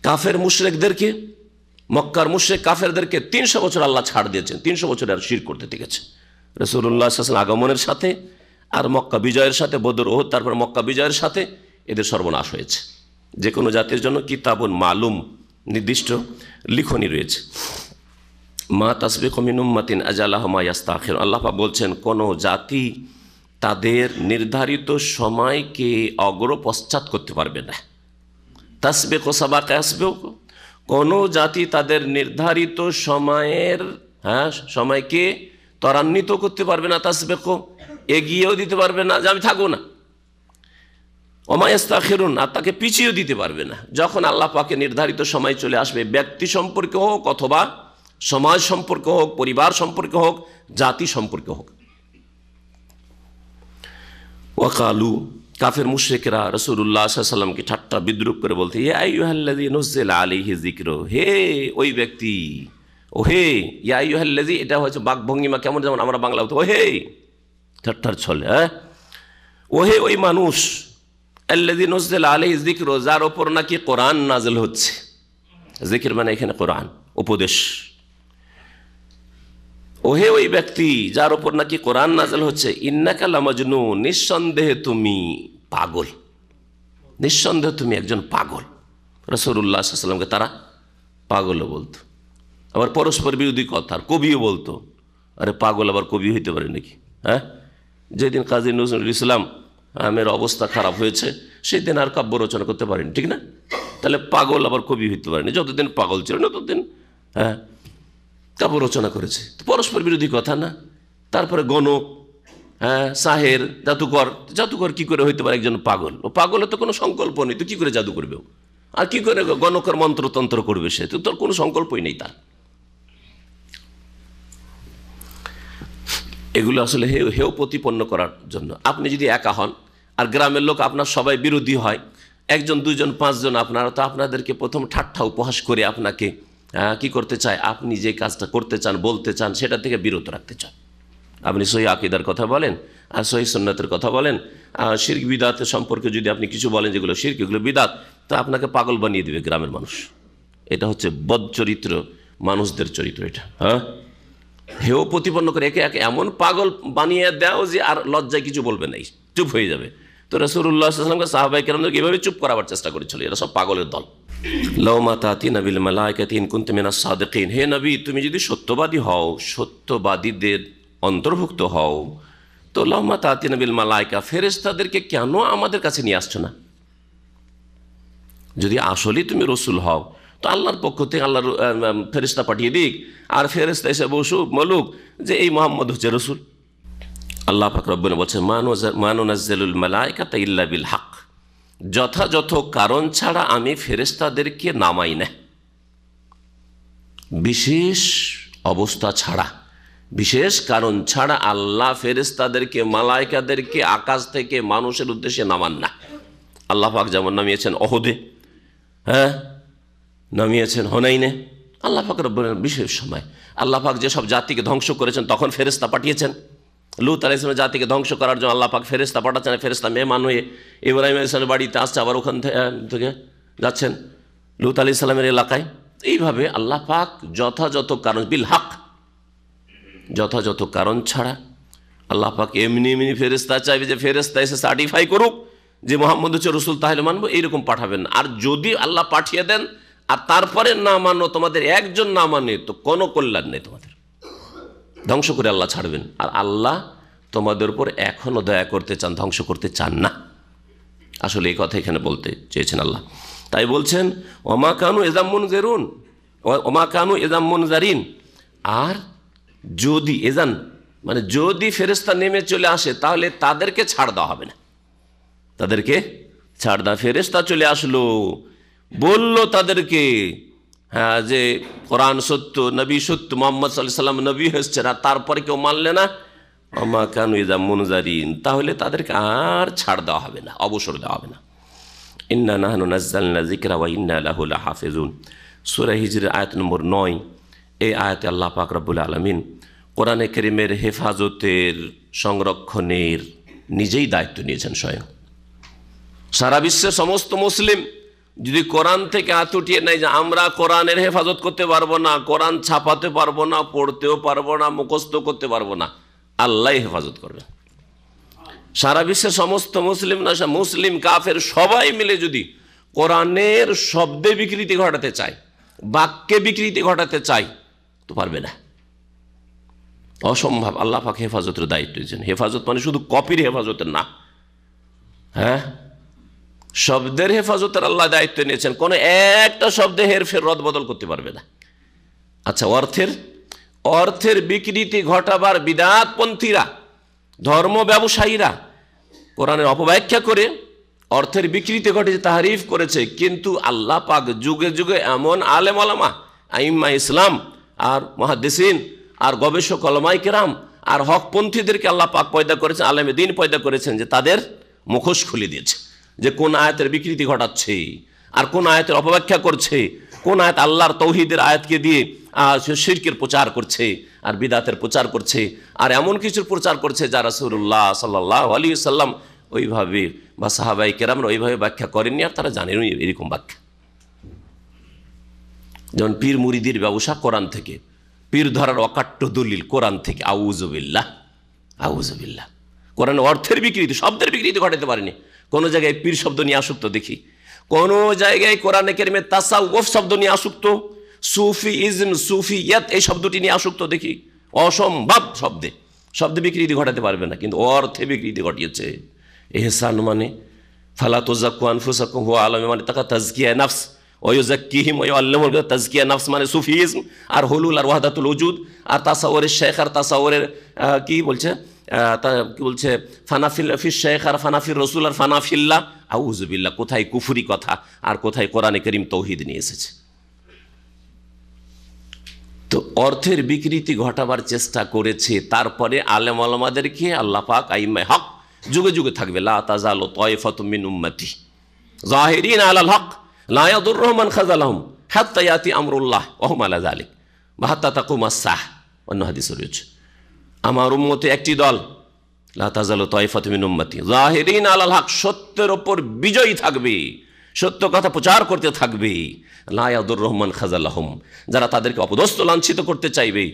কাফের মুশরিকদেরকে, মক্কার মুশরিক কাফেরদেরকে 300 বছর আল্লাহ ছাড় দিয়েছেন, 300 বছর আর শিরক করতে দেখেছে। রাসূলুল্লাহ সাল্লাল্লাহু আলাইহি ওয়াসাল্লাম আগমনের সাথে আর মক্কা বিজয়ের সাথে, বদর ওহুদ, তারপর মক্কা বিজয়ের সাথে এদের সর্বনাশ হয়েছে। যে কোনো জাতির জন্য কিতাবুন মালুম, নির্দিষ্ট লিখনি রয়েছে। মা তাসবিকু মিন উম্মাতিন আজালাহা মা ইস্তাখির, আল্লাহ পাক বলছেন কোন জাতি তাদের নির্ধারিত সময়কে অগ্র পশ্চাৎ করতে পারবে না। তাসবিকু সাবাকা ইয়াসবিকু, কোন জাতি তাদের নির্ধারিত সময়কে ত্বরান্বিত করতে পারবে না, তাসবিকু এগিয়েও দিতে পারবে না যে আমি থাকবো না, ওমা ইস্তাখিরুন, আর তাকে পিছিয়েও দিতে পারবে না। যখন আল্লাহ পাকের নির্ধারিত সময় চলে আসবে, ব্যক্তি সম্পর্কে হোক অথবা সমাজ সম্পর্কে হোক, পরিবার সম্পর্কে হোক, জাতি সম্পর্কে হোক। ওয়াকালু, কাফের মুশরিকরা রাসূলুল্লাহ সাল্লাল্লাহু আলাইহি ওয়াসাল্লামকে ঠাট্টা বিদ্রূপ করে বলতে, ইয়া আইয়ুহাল্লাযী নুযিলা আলাইহি যিকরু, হে ওই ব্যক্তি, ও হে, ইয়া আইয়ুহাল্লাযী, এটা হচ্ছে বাকভঙ্গিমা কেমন, যেমন আমরা বাংলা বলতে ও হে, ঠাট্টার ছলে, ও হে ওই মানুষ, আল্লাযী নুযিলা আলাইহি যিকরু, যার ওপর নাকি কোরআন নাযিল হচ্ছে। জিকির মানে এখানে কোরআন, উপদেশ। ওহে ওই ব্যক্তি যার ওপর নাকি কোরআন নাযিল হচ্ছে, ইন্নাকা লামাজনুন, নিঃসন্দেহে তুমি পাগল, নিঃসন্দেহে তুমি একজন পাগল। রাসূলুল্লাহ সাল্লাল্লাহু আলাইহি ওয়াসাল্লামকে তারা পাগলও বলতো, আবার পরস্পর বিরোধী কথা, কবিও বলতো। আরে পাগল আবার কবি হইতে পারে নাকি? যেদিন কাজী নজরুল ইসলাম আমের অবস্থা খারাপ হয়েছে, সেই দিন আর কাব্য রচনা করতে পারেনি, ঠিক না? তাহলে পাগল আবার কবি হইতে পারেনি, যতদিন পাগল ছিল না ততদিন কাব্য রচনা করেছে। পরস্পর বিরোধী কথা না? তারপরে গণক, সাহের, জাদুকর কি করে হইতে পারে একজন পাগল? ও পাগলের তো কোনো সংকল্প নেই, তো কি করে জাদু করবে? আর কি করে গণকের মন্ত্রতন্ত্র করবে? সে তো তোর কোনো সংকল্পই নেই তার। এগুলো আসলে হেও প্রতিপন্ন করার জন্য। আপনি যদি একা হন আর গ্রামের লোক আপনার সবাই বিরোধী হয়, 1 2 5 জন, আপনারা তো আপনাদেরকে প্রথম ঠাট্টা উপহাস করে আপনাকে কি করতে চায়, আপনি যে কাজটা করতে চান, বলতে চান, সেটা থেকে বিরত রাখতে চান। আপনি সহি আকীদার কথা বলেন আর সহি সুন্নাতের কথা বলেন, শিরক বিদআতের সম্পর্কে যদি আপনি কিছু বলেন যেগুলো শিরক, এগুলো বিদআত, তো আপনাকে পাগল বানিয়ে দেবে গ্রামের মানুষ। এটা হচ্ছে বদচরিত্র মানুষদের চরিত্র। এটা হেও প্রতিপন্ন করে একে একে এমন পাগল বানিয়ে দাও যে আর লজ্জায় কিছু বলবে না, চুপ হয়ে যাবে। তো রাসূলুল্লাহ সাল্লাল্লাহু আলাইহি ওয়াসাল্লামকে সাহাবায়ে কেরামদেরকে এভাবে চুপ করাবার চেষ্টা করেছিল। এরা সব পাগলের দল। লাউ মা তাতিনা বিল মালাইকাতি ইন কুনতুম মিনাস সাদিকিন, হে নবী, তুমি যদি সত্যবাদী হও, সত্যবাদীদের অন্তর্ভুক্ত হও, তো লাউ মা তাতিনা বিল মালাইকা, ফেরেশতাদেরকে কেন আমাদের কাছে নিয়ে আসছো না? যদি আসলেই তুমি রসুল হও, তো আল্লাহর পক্ষ থেকে আল্লাহর ফেরেশতা পাঠিয়ে দিক, আর ফেরেশতা এসে বলুক যে এই মুহাম্মদ হচ্ছে রসুল। আল্লাহ পাক রব্বুল বলছেন মা নুনাজ্জিলুল মালাইকাতা ইল্লা বিল হক, যথাযথ কারণ ছাড়া আমি ফেরেশতাদেরকে নামাই না। বিশেষ অবস্থা ছাড়া, বিশেষ কারণ ছাড়া আল্লাহ ফেরেশতাদেরকে, মালাইকাদেরকে আকাশ থেকে মানুষের উদ্দেশ্যে নামান না। আল্লাহ পাক যেমন নামিয়েছেন অহদে, নামিয়েছেন হুনাইনে, আল্লাহ পাক রব্বুল বিশেষ সময়। আল্লাহ পাক যেসব জাতিকে ধ্বংস করেছেন তখন ফেরেশতা পাঠিয়েছেন। লূত আলাইহিস সালামের জাতিকে ধ্বংস করার জন্য আল্লাহ পাক ফেরেশতা পাঠাচ্ছেন। ফেরেশতা মেহমান হয়ে ইব্রাহিম আলাইহিস সালামের বাড়িতে আসছে, আবার ওখান থেকে যাচ্ছেন লূত আলাইহিস সালামের এলাকায়, এইভাবে আল্লাহ পাক যথাযথ কারণ বিল হক, যথাযথ কারণ ছাড়া আল্লাহ পাক এমনি এমনি ফেরেশতা চাইবে যে ফেরেশতা এসে সার্টিফাই করুক যে মোহাম্মদ হচ্ছে রসুল, তাহলে মানবো, এইরকম পাঠাবেন না। আর যদি আল্লাহ পাঠিয়ে দেন আর তারপরে না মানো, তোমাদের একজন না মানে, তো কোনো কল্যাণ নেই, তোমাদের ধ্বংস করে আল্লাহ ছাড়বেন। আর আল্লাহ তোমাদের উপর এখনো দয়া করতে চান, ধ্বংস করতে চান না। আসলে এই কথা এখানে বলতে চেয়েছেন আল্লাহ। তাই বলছেন ওমা কানু এজাম মুনজিরুন, ওমা কানু এজাম মুনজারিন। আর যদি এজান মানে যদি ফেরেশতা নেমে চলে আসে, তাহলে তাদেরকে ছাড় দেওয়া হবে না, তাদেরকে ছাড় দেওয়া। ফেরেশতা চলে আসলো, বলল তাদেরকে হ্যাঁ যে কোরআন সত্য, নবী সত্য, মুহাম্মদ সাল্লাল্লাহু আলাইহি ওয়াসাল্লাম নবী হচ্ছেন, আর তারপরে কেউ মানলে না, ওমা কানু এজাম মুনজারিন, তাহলে তাদেরকে আর ছাড় দেওয়া হবে না, অবসর দেওয়া হবে না। ইন্না নাহনু নাযালনা যিকরা ওয়া ইন্না লাহু লাহাফিজুন, সূরা হিজর আয়াত নম্বর 9। এই আয়াতে আল্লাহ পাক রব্বুল আলামিন কোরআনে কারীমের হেফাজতের, সংরক্ষণের নিজেই দায়িত্ব নিয়েছেন স্বয়ং। সারা বিশ্বের সমস্ত মুসলিম যদি কোরআন থেকে হাত উঠিয়ে নেয় যে আমরা কোরআনের হেফাজত করতে পারবো না, কোরআন ছাপাতে পারবো না, পড়তেও পারবো না, মুখস্থ করতে পারবো না, আল্লাহ হেফাজত করবে। সারা বিশ্বের সমস্ত মুসলিম না, মুসলিম কাফের সবাই মিলে যদি কোরআনের শব্দে বিকৃতি ঘটাতে চায়, বাক্যে বিকৃতি ঘটাতে চায়, তো পারবে না, অসম্ভব। আল্লাহ পাক হেফাজতের দায়িত্ব দিয়েছেন। হেফাজত মানে শুধু কপির হেফাজতের না, হ্যাঁ, শব্দের হেফাজতের আল্লাহ দায়িত্ব নিয়েছেন। কোনো একটা শব্দে হেরফের রদ বদল করতে পারবে না। আচ্ছা, অর্থের বিকৃতি ঘটাবার বিদাতপন্থীরা, ধর্ম ব্যবসায়ীরা কোরআনের অপব্যাখ্যা করে অর্থের বিকৃতি ঘটেছে, তাহরিফ করেছে, কিন্তু আল্লাহ পাক যুগে যুগে এমন আলেম ওলামা, আইম্মা ইসলাম আর মুহাদ্দিসিন আর গবেষক ওলামায়ে কেরাম আর হকপন্থীদেরকে আল্লাহ পাক পয়দা করেছেন, আলেমে দ্বীন পয়দা করেছেন, যে তাদের মুখোশ খুলে দিয়েছে, যে কোন আয়াতের বিকৃতি ঘটাচ্ছে আর কোন আয়াতের অপব্যাখ্যা করছে, কোন আয়াত আল্লাহর তৌহিদের আয়াতকে দিয়ে শিরকের প্রচার করছে আর বিদাতের প্রচার করছে, আর এমন কিছুর প্রচার করছে যা রাসূলুল্লাহ সাল্লাল্লাহু আলাইহি ওয়াসাল্লাম ওইভাবে বা সাহাবায়ে কেরামরা ওইভাবে ব্যাখ্যা করেননি, আর তারা জানেন এরকম ব্যাখ্যা। যেমন পীর মুরিদির ব্যবসা কোরআন থেকে, পীর ধরার অকাট্য দলিল কোরআন থেকে, আউযুবিল্লাহ আউযুবিল্লাহ। কোরআন অর্থের বিকৃতি, শব্দের বিকৃতি ঘটাতে পারেনি। কোনো জায়গায় পীর শব্দ নিয়ে আসক্ত দেখি, কোনো জায়গায় কোরআনে কারিমে তাসাউফ শব্দ নিয়ে আসক্ত, সুফিইজম, সুফিয়াত এই শব্দটি নিয়ে আসক্ত দেখি। অসম্ভব শব্দে বিকৃতি ঘটাতে পারবে না, কিন্তু অর্থে বিকৃতি ঘটিয়েছে। ইহসান মানে ফালা তুযাক্কু আনফুসাকুম হুয়া আ'লামু মানে তাকা তাজকিয়া নফস, ওয়া ইউযাক্কিহিম ওয়া ইউআল্লিমুহুম তাজকিয়া নফস মানে সুফিইজম আর হুলুল আর ওয়াহদাতুল উজুদ আর তাসাউরের শেখ আর তাসাউরের কি বলছে ফানাফিল ফিশ শেখ আর ফানাফির রসুল আর ফানাফিল্লাহ। আউযুবিল্লাহ, কোথায় কুফরি কথা আর কোথায় কোরআনে কারীম তৌহিদ নিয়ে এসেছে। তো অর্থের বিকৃতি ঘটাবার চেষ্টা করেছে, তারপরে আলেম ওলামাদেরকে আল্লাহ পাক আইম্মায়ে হক যুগে যুগে থাকবে, লা তাযালু তায়ফাতুম মিন উম্মতি যাহিরিনা আলাল হক লা ইয়াদুররুহুম মান খাযালাহুম হাত্তা ইয়াতি আমরুল্লাহ ওয়া হুম আলা যালিক ওয়া হাত্তা তাকুমাস সাহ। অন্য হাদিসে রয়েছে আমার উম্মতে একটি দল, লা তাযালু তায়ফাতুম মিন উম্মতি যাহিরিনা আলাল হক, সত্যের উপর বিজয়ী থাকবে, সত্য কথা প্রচার করতে থাকবে, লা ইয়াদুররুহুম মান খাযালাহুম, যারা তাদেরকে অপদস্থ লাঞ্ছিত করতে চাইবে,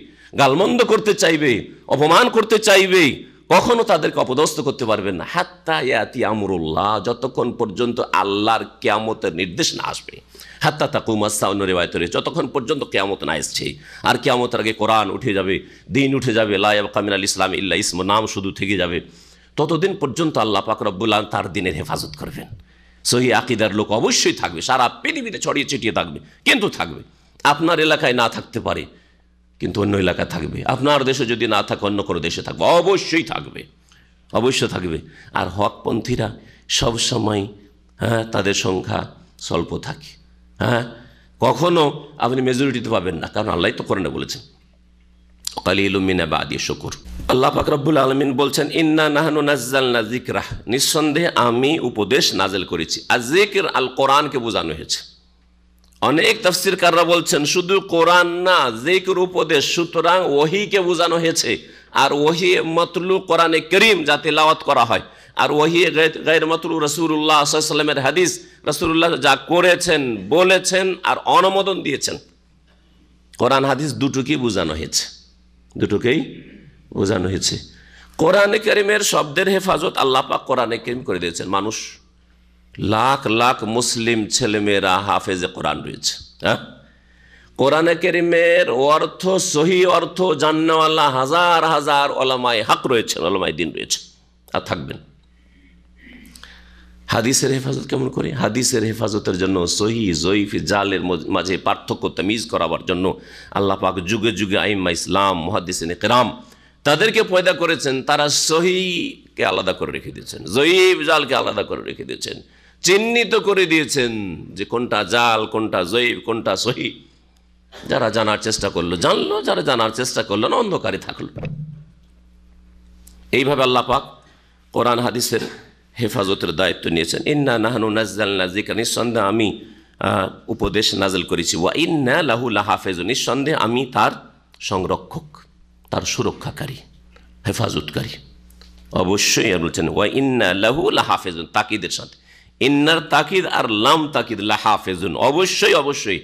গালমন্দ করতে চাইবে, অপমান করতে চাইবে, কখনো তাদেরকে অপদস্থ করতে পারবেন না। হাত্তা ইয়াতি আমরুল্লাহ, যতক্ষণ পর্যন্ত আল্লাহর কিয়ামতের নির্দেশ না আসবে। হাত্তা তাকুমাস সাহ, অন্য রিওয়ায়াতে রয়েছে যতক্ষণ পর্যন্ত কিয়ামত না আসছে। আর কিয়ামতের আগে কোরআন উঠে যাবে, দিন উঠে যাবে, লা ইয়াবকা মিনাল ইসলাম ইল্লা ইসমু, নাম শুধু থেকে যাবে, ততদিন পর্যন্ত আল্লাহ পাক রব্বুল আলামিন তার দিনের হেফাজত করবেন। সহি আকীদার লোক অবশ্যই থাকবে, সারা পৃথিবীতে ছড়িয়ে ছিটিয়ে থাকবে, কিন্তু থাকবে। আপনার এলাকায় না থাকতে পারে, কিন্তু অন্য এলাকায় থাকবে। আপনার দেশে যদি না থাকে, অন্য কোনো দেশে থাকবে, অবশ্যই থাকবে, অবশ্যই থাকবে। আর হকপন্থীরা সবসময় তাদের সংখ্যা স্বল্প থাকে। কখনো আপনি মেজরিটিতে পাবেন না, কারণ আল্লাহ তো কোরআনে বলেছেন কালিলুম মিন ইবাদিয়াশ শাকুর। আল্লাহ পাক রব্বুল আলামিন বলছেন ইন্না নাহনু নাযালনা যিকরা, নিঃসন্দেহে আমি উপদেশ নাজেল করেছি। আর যিকর আল কোরআনকে বোঝানো হয়েছে। অনেক তাফসীরকাররা বলছেন শুধু কোরআন না, যিকর উপদেশ, সুতরাং ওহীকে বোঝানো হয়েছে। আর ওহী মতলু কোরআনে কারীম যা তেলাওয়াত করা হয়, আর ওয়াহি গায়র মাতলু রাসূলুল্লাহ সাল্লাল্লাহু আলাইহি ওয়াসাল্লামের হাদিস, রাসূলুল্লাহ যা করেছেন, বলেছেন আর অনুমোদন দিয়েছেন। কোরআন হাদিস দুটোকেই বোঝানো হয়েছে, দুটোকেই বোঝানো হয়েছে। কোরআনে কারীমের শব্দের হেফাজত আল্লাহ পাক কোরআনে কারীম করে দিয়েছেন। মানুষ লাখ লাখ মুসলিম ছেলেমেয়েরা হাফেজে কোরআন রয়েছে। হ্যাঁ, কোরআনে কারীমের অর্থ, সহি অর্থ জাননেওয়ালা হাজার হাজার ওলামায়ে হক রয়েছেন, ওলামায়ে দ্বীন রয়েছে আর থাকবেন। হাদিসের হেফাজত কেমন করে? হাদিসের হেফাজতের জন্য সহি জয়ীফ জালের মাঝে পার্থক্য তামিজ করাবার জন্য আল্লাহ পাক যুগে যুগে আইম্মা ইসলাম, মুহাদ্দিসিনে কেরাম তাদেরকে পয়দা করেছেন। তারা সহিকে আলাদা করে রেখে দিয়েছেন, জয়ীফ জালকে আলাদা করে রেখে দিয়েছেন, চিহ্নিত করে দিয়েছেন যে কোনটা জাল, কোনটা জয়ীফ, কোনটা সহি। যারা জানার চেষ্টা করলো জানলো, যারা জানার চেষ্টা করলো না অন্ধকারে থাকলো। এইভাবে আল্লাহ পাক কোরআন হাদিসের হেফাজতের দায়িত্ব নিয়েছেন। ইন্না নাহনু নাজ্জালনা যিকরা, নিঃসন্দেহে আমি উপদেশ নাজিল করেছি, ওয়া ইন্না লাহু লাহাফিজুন, নিঃসন্দেহে আমি তার সংরক্ষক, তার সুরক্ষাকারী, হেফাজতকারী। অবশ্যই আর বলছেন ওয়া ইন্না লাহু লাহাফিজুন, তাকিদের সাথে ইন্নার তাকিদ আর লাম তাকিদ, লাহাফিজুন, অবশ্যই অবশ্যই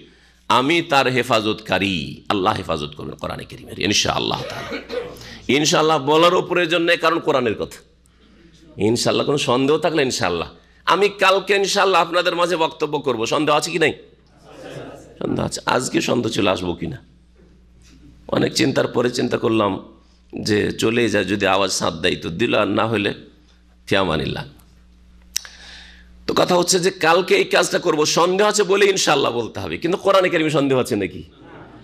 আমি তার হেফাজতকারী। আল্লাহ হেফাজত করবেন কোরআনে কারীমের ইনশাআল্লাহ তাআলা। ইনশাআল্লাহ বলারও প্রয়োজন নেই, কারণ কোরআনের কথা। ইনশাআল্লাহ কোনো সন্দেহ থাকলে ইনশাআল্লাহ আমি কালকে ইনশাআল্লাহ আপনাদের মাঝে বক্তব্য করব। সন্দেহ আছে কি নাই? সন্দেহ আছে। আজকে সন্দেহ চলে আসবো কিনা, অনেক চিন্তার পরে চিন্তা করলাম যে চলে যায়, যদি আওয়াজ সাথ দেয় তো দিল, আর না হলে ফিয়ামানিল্লাহ। তো কথা হচ্ছে যে কালকে এই কাজটা করব, সন্দেহ আছে বলে ইনশাআল্লাহ বলতে হবে, কিন্তু কোরআনে কারীমে সন্দেহ আছে নাকি?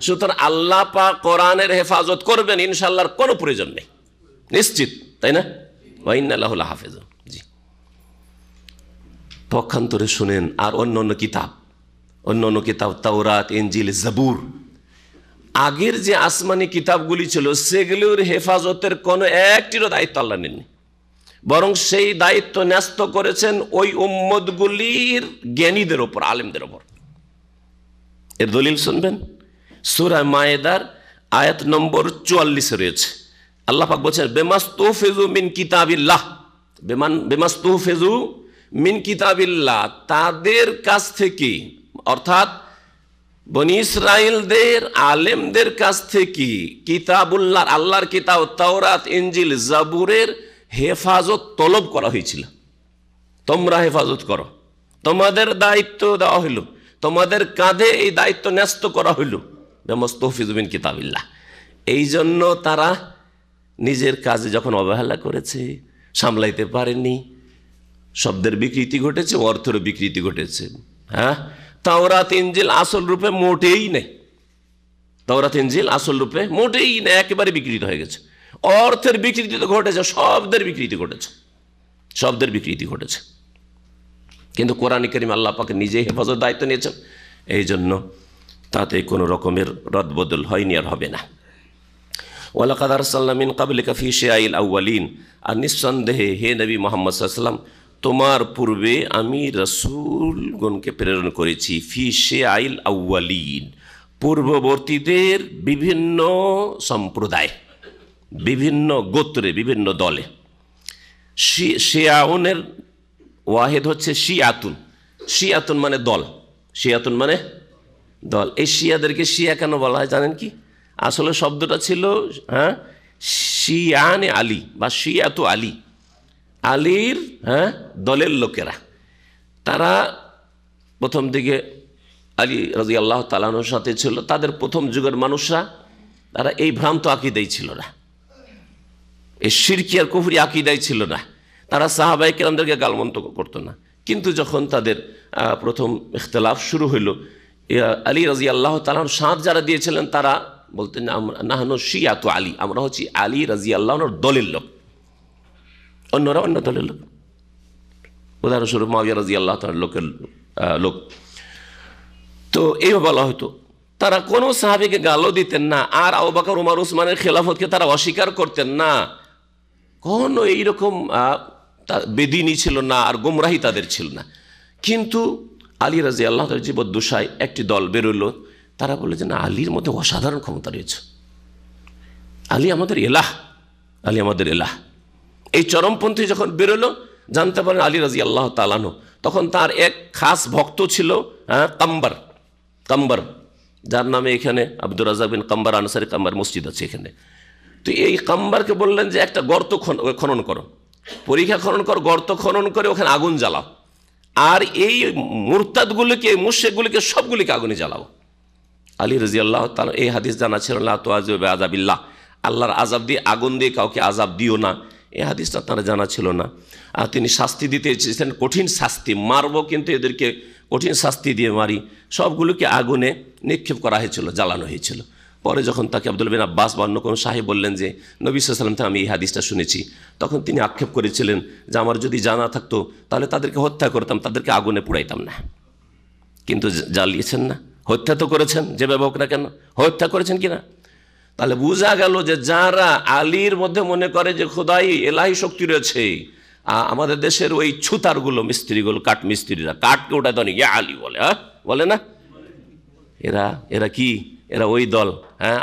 সুতরাং আল্লাহ পাক কোরআনের হেফাজত করবেন, ইনশাআল্লাহর কোনো প্রয়োজন নেই, নিশ্চিত, তাই না? ওয়া ইন্না লাহু লাহাফিজুন। জি, পক্ষান্তরে শুনেন আর অন্য কিতাব তাওরাত, ইনজিল, জাবুর, আগের যে আসমানি কিতাবগুলি ছিল সেগুলোর হেফাজতের কোনো একটিরও দায়িত্ব আল্লাহ নেননি, বরং সেই দায়িত্ব ন্যস্ত করেছেন ওই উম্মতগুলির জ্ঞানীদের ওপর, আলেমদের ওপর। এর দলিল শুনবেন, সূরা মায়েদার আয়াত নম্বর 44 রয়েছে। আল্লাহ পাক বলছেন বেমাস্তুহফিজু মিন কিতাবিল্লাহ, বেমাস্তুহফিজু মিন কিতাবিল্লাহ, তাদের কাছ থেকে, অর্থাৎ বনি ইসরাইলদের আলেমদের কাছ থেকে কিতাবুল্লাহ, আল্লাহর কিতাব তাওরাত, ইনজিল, জাবুরের হেফাজত তলব করা হয়েছিল। তোমরা হেফাজত করো, তোমাদের দায়িত্ব দেওয়া হইল, তোমাদের কাঁধে এই দায়িত্ব ন্যস্ত করা হইল। বেমাস্তুহফিজু মিন কিতাবিল্লাহ। এই জন্য তারা নিজের কাজে যখন অবহেলা করেছে, সামলাইতে পারেনি, শব্দের বিকৃতি ঘটেছে, অর্থের বিকৃতি ঘটেছে। হ্যাঁ, তাওরাত ইনজিল আসল রূপে মোটেই নেই, তাওরাত ইনজিল আসল রূপে মোটেই নেই, একেবারে বিকৃত হয়ে গেছে। অর্থের বিকৃতি তো ঘটেছে, শব্দের বিকৃতি ঘটেছে, শব্দের বিকৃতি ঘটেছে। কিন্তু কোরআন কারীম আল্লাহ পাক নিজেই হেফাজত দায়িত্ব নিয়েছেন, এই জন্য তাতে কোনো রকমের রদবদল হয়নি, আর হবে না। ওয়ালাকাদ আরসালনা মিন ক্বাবলিকা ফী শিয়াইল আউয়ালিন, আর নিঃসন্দেহে হে নবী মুহাম্মদ সাল্লাল্লাহু আলাইহি ওয়াসাল্লাম, তোমার পূর্বে আমি রাসূলগণকে প্রেরণ করেছি ফী শিয়াইল আউয়ালিন, পূর্ববর্তীদের বিভিন্ন সম্প্রদায়, বিভিন্ন গোত্রে, বিভিন্ন দলে। শিয়াউনের ওয়াহেদ হচ্ছে শিয়াতুন, শিয়াতুন মানে দল, শিয়াতুন মানে দল। এই শিয়াদেরকে শিয়া কেন বলা হয় জানেন কি? আসলে শব্দটা ছিল শিয়ানে আলী বা শিয়াতু আলী, আলীর দলের লোকেরা। তারা প্রথম দিকে আলী রাদিয়াল্লাহু তাআলা আনহুর সাথে ছিল, তাদের প্রথম যুগের মানুষরা, তারা এই ভ্রান্ত আকীদাই ছিল না, এই শিরকি আর কুফরি আকীদাই ছিল না। তারা সাহাবায়ে কেরামদেরকে গালমন্দ করতো না। কিন্তু যখন তাদের প্রথম ইখতিলাফ শুরু হইল, আলী রাদিয়াল্লাহু তাআলা আনহুর সাথ যারা দিয়েছিলেন তারা বলতেন নাহনু শিয়াতু আলী, আমরা হচ্ছি আলী রাদিয়াল্লাহু আনহুর দলের লোক, অন্যরা অন্য দলের লোক। উদাহরণস্বরূপ মুআবিয়া রাদিয়াল্লাহু তাআলার লোক। তো এইভাবে বলা হতো। তারা কোনো সাহাবীকে গালও দিতেন না, আর আবু বকর, ওমর, উসমানের খেলাফতকে তারা অস্বীকার করতেন না। কোনো এইরকম বেদিনী ছিল না, আর গোমরাহি তাদের ছিল না। কিন্তু আলী রাদিয়াল্লাহু তাআলার জীবদ্দশায় একটি দল বেরোলো, তারা বলে যে না, আলীর মধ্যে অসাধারণ ক্ষমতা রয়েছে, আলী আমাদের এলাহ, আলী আমাদের এলাহ। এই চরমপন্থী যখন বেরোলো, জানতে পারেন আলী রাদিয়াল্লাহু তাআলা আনহু। তখন তার এক খাস ভক্ত ছিল কাম্বার, যার নামে এখানে আব্দুর রাজ্জাক বিন কাম্বার আনসারী কাম্বার মসজিদ আছে এখানে। তো এই কাম্বারকে বললেন যে একটা গর্ত খনন করো, পরীক্ষা খনন করো, গর্ত খনন করে ওখানে আগুন জ্বালাও, আর এই মুরতাদগুলিকে, মুশরিকগুলিকে সবগুলিকে আগুনে জ্বালাও। আলী রাদিয়াল্লাহু তাআলা এই হাদিস জানা ছিল, লা তুআযিবু বিআযাবিল্লাহ, আল্লাহর আযাব দিয়ে, আগুন দিয়ে কাউকে আযাব দিও না, এই হাদিসটা তারা জানা ছিল না। আর তিনি শাস্তি দিতে চেয়েছেন, কঠিন শাস্তি, মারবো কিন্তু এদেরকে কঠিন শাস্তি দিয়ে মারি। সবগুলোকে আগুনে নিক্ষেপ করা হয়েছিল, জ্বালানো হয়েছিল। পরে যখন তাকে আব্দুল্লাহ বিন আব্বাস বা অন্য কোনো সাহেব বললেন যে নবী সাল্লাল্লাহু আলাইহি ওয়াসাল্লাম থেকে আমি এই হাদিসটা শুনেছি, তখন তিনি আক্ষেপ করেছিলেন যে আমার যদি জানা থাকতো তাহলে তাদেরকে হত্যা করতাম, তাদেরকে আগুনে পুড়াইতাম না। কিন্তু জ্বালিয়েছেন না, হত্যা তো করেছেন, যেভাবে হোক না কেন হত্যা করেছেন কিনা। তাহলে বোঝা গেল যে যারা আলীর মধ্যে মনে করে যে খোদাই এলাহি শক্তি রয়েছে, আমাদের দেশের ওই ছুতারগুলো, মিস্ত্রিগুলো, কাঠ মিস্ত্রিরা কাঠকে ওটা তো ইয়া আলী বলে, বলে না, এরা কি, এরা ওই দল।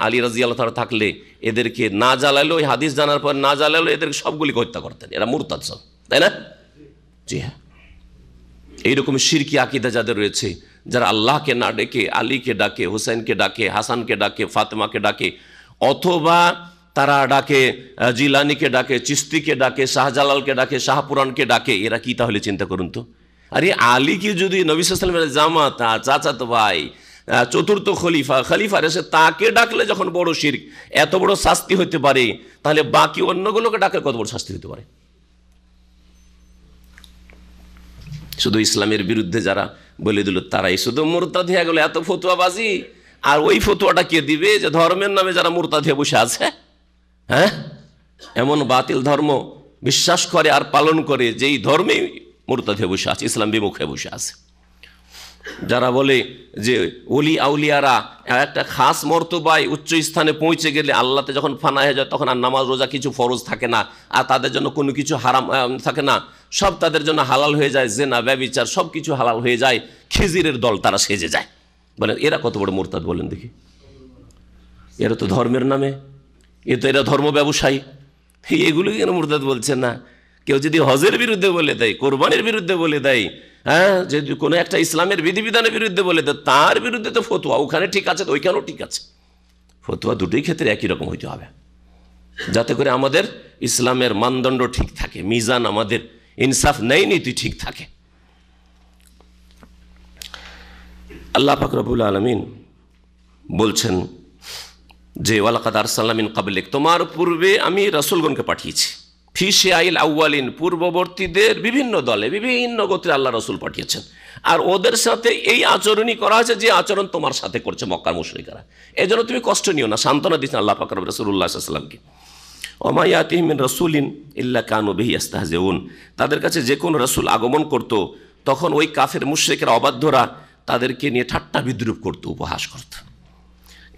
আলী রাদিয়াল্লাহু তাআলা থাকলে এদেরকে না জ্বালালো, ওই হাদিস জানার পর না জ্বালালো, এদেরকে সবগুলিকে হত্যা করতেন। এরা মুরতাদ সব, তাই না? জি হ্যাঁ, এইরকম শিরকি আকীদা যাদের রয়েছে, যারা আল্লাহকে না ডেকে আলীকে ডাকে, হুসাইনকে ডাকে, হাসানকে ডাকে, ফাতেমাকে ডাকে, অথবা তারা ডাকে জিলানিকে ডাকে, চিস্তিকে ডাকে, শাহজালালকে ডাকে, শাহপুরানকে ডাকে, এরা কি তাহলে চিন্তা করুন তো। আরে আলী কি যদি নবী সাল্লাল্লাহু আলাইহি ওয়াসাল্লামের জামাতা, চাচাতো ভাই, চতুর্থ খলিফা এসে তাকে ডাকলে যখন বড় শিরক, এত বড় শাস্তি হতে পারে, তাহলে বাকি অন্যগুলোকে ডাকলে কত বড় শাস্তি হতে পারে। শুধু ইসলামের বিরুদ্ধে যারা বলে দিল তারাই শুধু মুরতাদ হয়ে গেল, এত ফতুয়াবাজি। আর ওই ফতুয়াটা কে দিবে যে ধর্মের নামে যারা মুরতাদ হয়ে বসে আছে, এমন বাতিল ধর্ম বিশ্বাস করে আর পালন করে, যেই ধর্মে মুরতাদ হয়ে বসে আছে, ইসলাম বিমুখ হয়ে বসে আছে। যারা বলে যে ওলি আউলিয়ারা একটা খাস মর্তবায় উচ্চ স্থানে পৌঁছে গেলে, আল্লাহতে যখন ফানা হয়ে যায়, তখন আর নামাজ রোজা কিছু ফরজ থাকে না, আর তাদের জন্য কোনো কিছু হারাম থাকে না, সব তাদের জন্য হালাল হয়ে যায়, জেনা ব্যভিচার সব কিছু হালাল হয়ে যায়, খিজিরের দল তারা সেজে যায়। বলেন এরা কত বড় মুরতাদ বলেন দেখি। এরা তো ধর্মের নামে, এরা ধর্ম ব্যবসায়ী, এগুলো কেন মুরতাদ বলছে না? কেউ যদি হজের বিরুদ্ধে বলে দেয়, কোরবানির বিরুদ্ধে বলে দেয়, যদি কোনো একটা ইসলামের বিধিবিধানের বিরুদ্ধে বলে দেয়, তার বিরুদ্ধে তো ফতোয়া, ওখানে ঠিক আছে তো ওইখানেও ঠিক আছে। ফতোয়া দুটোই ক্ষেত্রে একই রকম হইতে হবে, যাতে করে আমাদের ইসলামের মানদণ্ড ঠিক থাকে, মিজান আমাদের ইনসাফ নেই নীতি ঠিক থাকে। আল্লাহ পাক রব্বুল আলামিন বলছেন যে ওয়ালাকাদ আরসালনা মিন ক্বাবলিক, তোমার পূর্বে আমি রাসূলগণকে পাঠিয়েছি, ফি শিআইল আউয়ালিন, পূর্ববর্তীদের বিভিন্ন দলে, বিভিন্ন গোত্রে আল্লাহ রাসূল পাঠিয়েছেন, আর ওদের সাথে এই আচরণই করা হয়েছে যে আচরণ তোমার সাথে করছে মক্কার মুশরিকরা। এজন্য তুমি কষ্ট নিও না, সান্ত্বনা দিচ্ছেন আল্লাহ পাক রাসূলুল্লাহ সাল্লাল্লাহু আলাইহি ওয়াসাল্লামকে। ওয়া মা ইয়াতিহিম মিন রাসূলিন ইল্লা কানু বিহি ইস্তাহজিউন, তাদের কাছে যে কোন রাসূল আগমন করত, তখন ওই কাফের মুশরিকরা, অবাধ্যরা তাদেরকে নিয়ে ঠাট্টা বিদ্রূপ করত, উপহাস করত।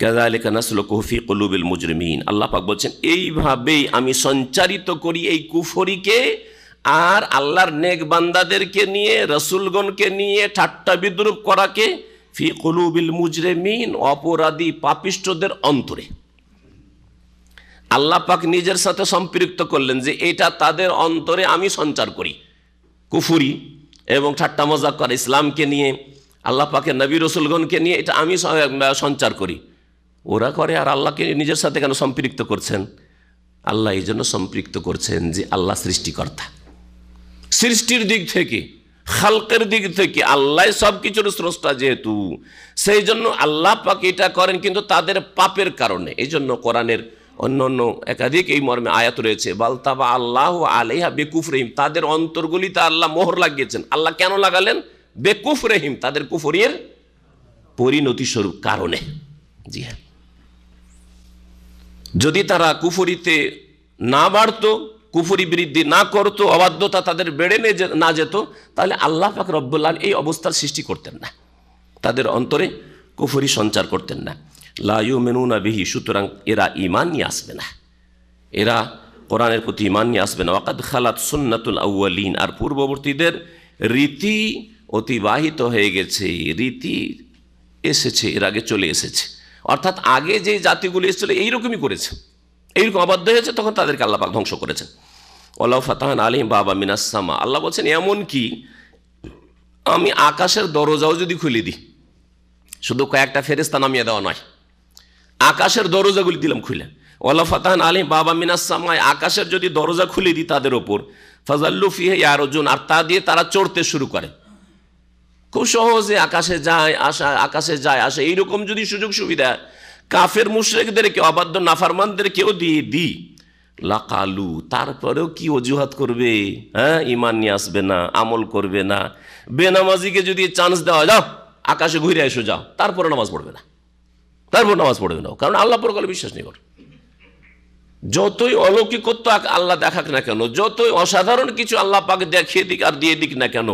কাযালিকা নাসলুকুহু ফি কুলুবিল মুজরিমিন, আল্লাহ পাক বলছেন এইভাবেই আমি সঞ্চারিত করি এই কুফরিকে আর আল্লাহর নেক বান্দাদেরকে নিয়ে, রাসূলগণকে নিয়ে ঠাট্টা বিদ্রূপ করাকে, ফি কুলুবিল মুজরিমিন, অপরাধী পাপিষ্ঠদের অন্তরে। আল্লাহ পাক নিজের সাথে সম্পৃক্ত করলেন যে এটা তাদের অন্তরে আমি সঞ্চার করি, কুফরি এবং ঠাট্টা মজাক করা ইসলামকে নিয়ে, আল্লাহ পাকের নবী রাসূলগণকে নিয়ে, এটা আমি সঞ্চার করি। ওরা করে, আর আল্লাহকে নিজের সাথে কেন সম্পৃক্ত করছেন? আল্লাহ এই জন্য সম্পৃক্ত করছেন যে আল্লাহ সৃষ্টিকর্তা, সৃষ্টির দিক থেকে, খালকের দিক থেকে আল্লাহ সব কিছুর স্রষ্টা, যেহেতু সেই জন্য আল্লাহ পাক এটা করেন, কিন্তু তাদের পাপের কারণে। এই জন্য কোরআনের অন্য অন্য একাধিক এই মর্মে আয়াত রয়েছে, বালতাবা আল্লাহ আলাইহা বেকুফরিহিম, তাদের অন্তরগুলিতে আল্লাহ মোহর লাগিয়েছেন। আল্লাহ কেন লাগালেন? বেকুফরিহিম, তাদের কুফরির পরিণতি স্বরূপ কারণে। জি হ্যাঁ, যদি তারা কুফরিতে না বাড়তো, কুফরি বৃদ্ধি না করতো, অবাধ্যতা তাদের বেড়ে না যেত, তাহলে আল্লাহ পাক রব্বুল আলামিন এই অবস্থার সৃষ্টি করতেন না, তাদের অন্তরে কুফরি সঞ্চার করতেন না। লা ইউমিনুনা বিহি, সুতরাং এরা ঈমান নিয়ে আসবে না, এরা কোরআনের প্রতি ঈমান নিয়ে আসবে না। ওয়াকাদ খালাত সুন্নাতুল আউয়ালিন, আর পূর্ববর্তীদের রীতি অতিবাহিত হয়ে গেছে, রীতি এসেছে, এর আগে চলে এসেছে। অর্থাৎ আগে যে জাতিগুলি এসেছিল এইরকমই করেছে, এইরকম অবাধ্য হয়েছে, তখন তাদেরকে আল্লাহ পাক ধ্বংস করেছেন। ওয়ালাউ ফাতাহনা আলাইহিম বাবা মিনাস সামা, আল্লাহ বলছেন এমন কি আমি আকাশের দরজাও যদি খুলে দিই, শুধু কয়েকটা ফেরেশতা নামিয়ে দেওয়া নয়, আকাশের দরজাগুলি দিলাম খুলে, ওয়ালাউ ফাতাহনা আলাইহিম বাবা মিনাস সামা, আকাশের যদি দরজা খুলে দিই তাদের ওপর, ফাজাল্লু ফিহি ইয়ারজুন, আর তা দিয়ে তারা চড়তে শুরু করে, খুব সহজে আকাশে যায় আসে, এইরকম যদি সুযোগ সুবিধা কাফের মুশরিকদেরকে, অবাধ্য নাফরমানদের কেউ দিয়ে দিই, লাকালু, তারপরেও কি অজুহাত করবে? হ্যাঁ, ঈমান নিয়ে আসবে না, আমল করবে না। বেনামাজিকে যদি চান্স দেওয়া, যাও আকাশে ঘুরে এসো, যাও, তারপরে নামাজ পড়বে না, কারণ আল্লাহ পরকালে বিশ্বাস নেই। যতই অলৌকিকত্ব আল্লাহ দেখাক না কেন, যতই অসাধারণ কিছু আল্লাহ পাক দেখিয়ে দিক আর দিয়ে দিক না কেন,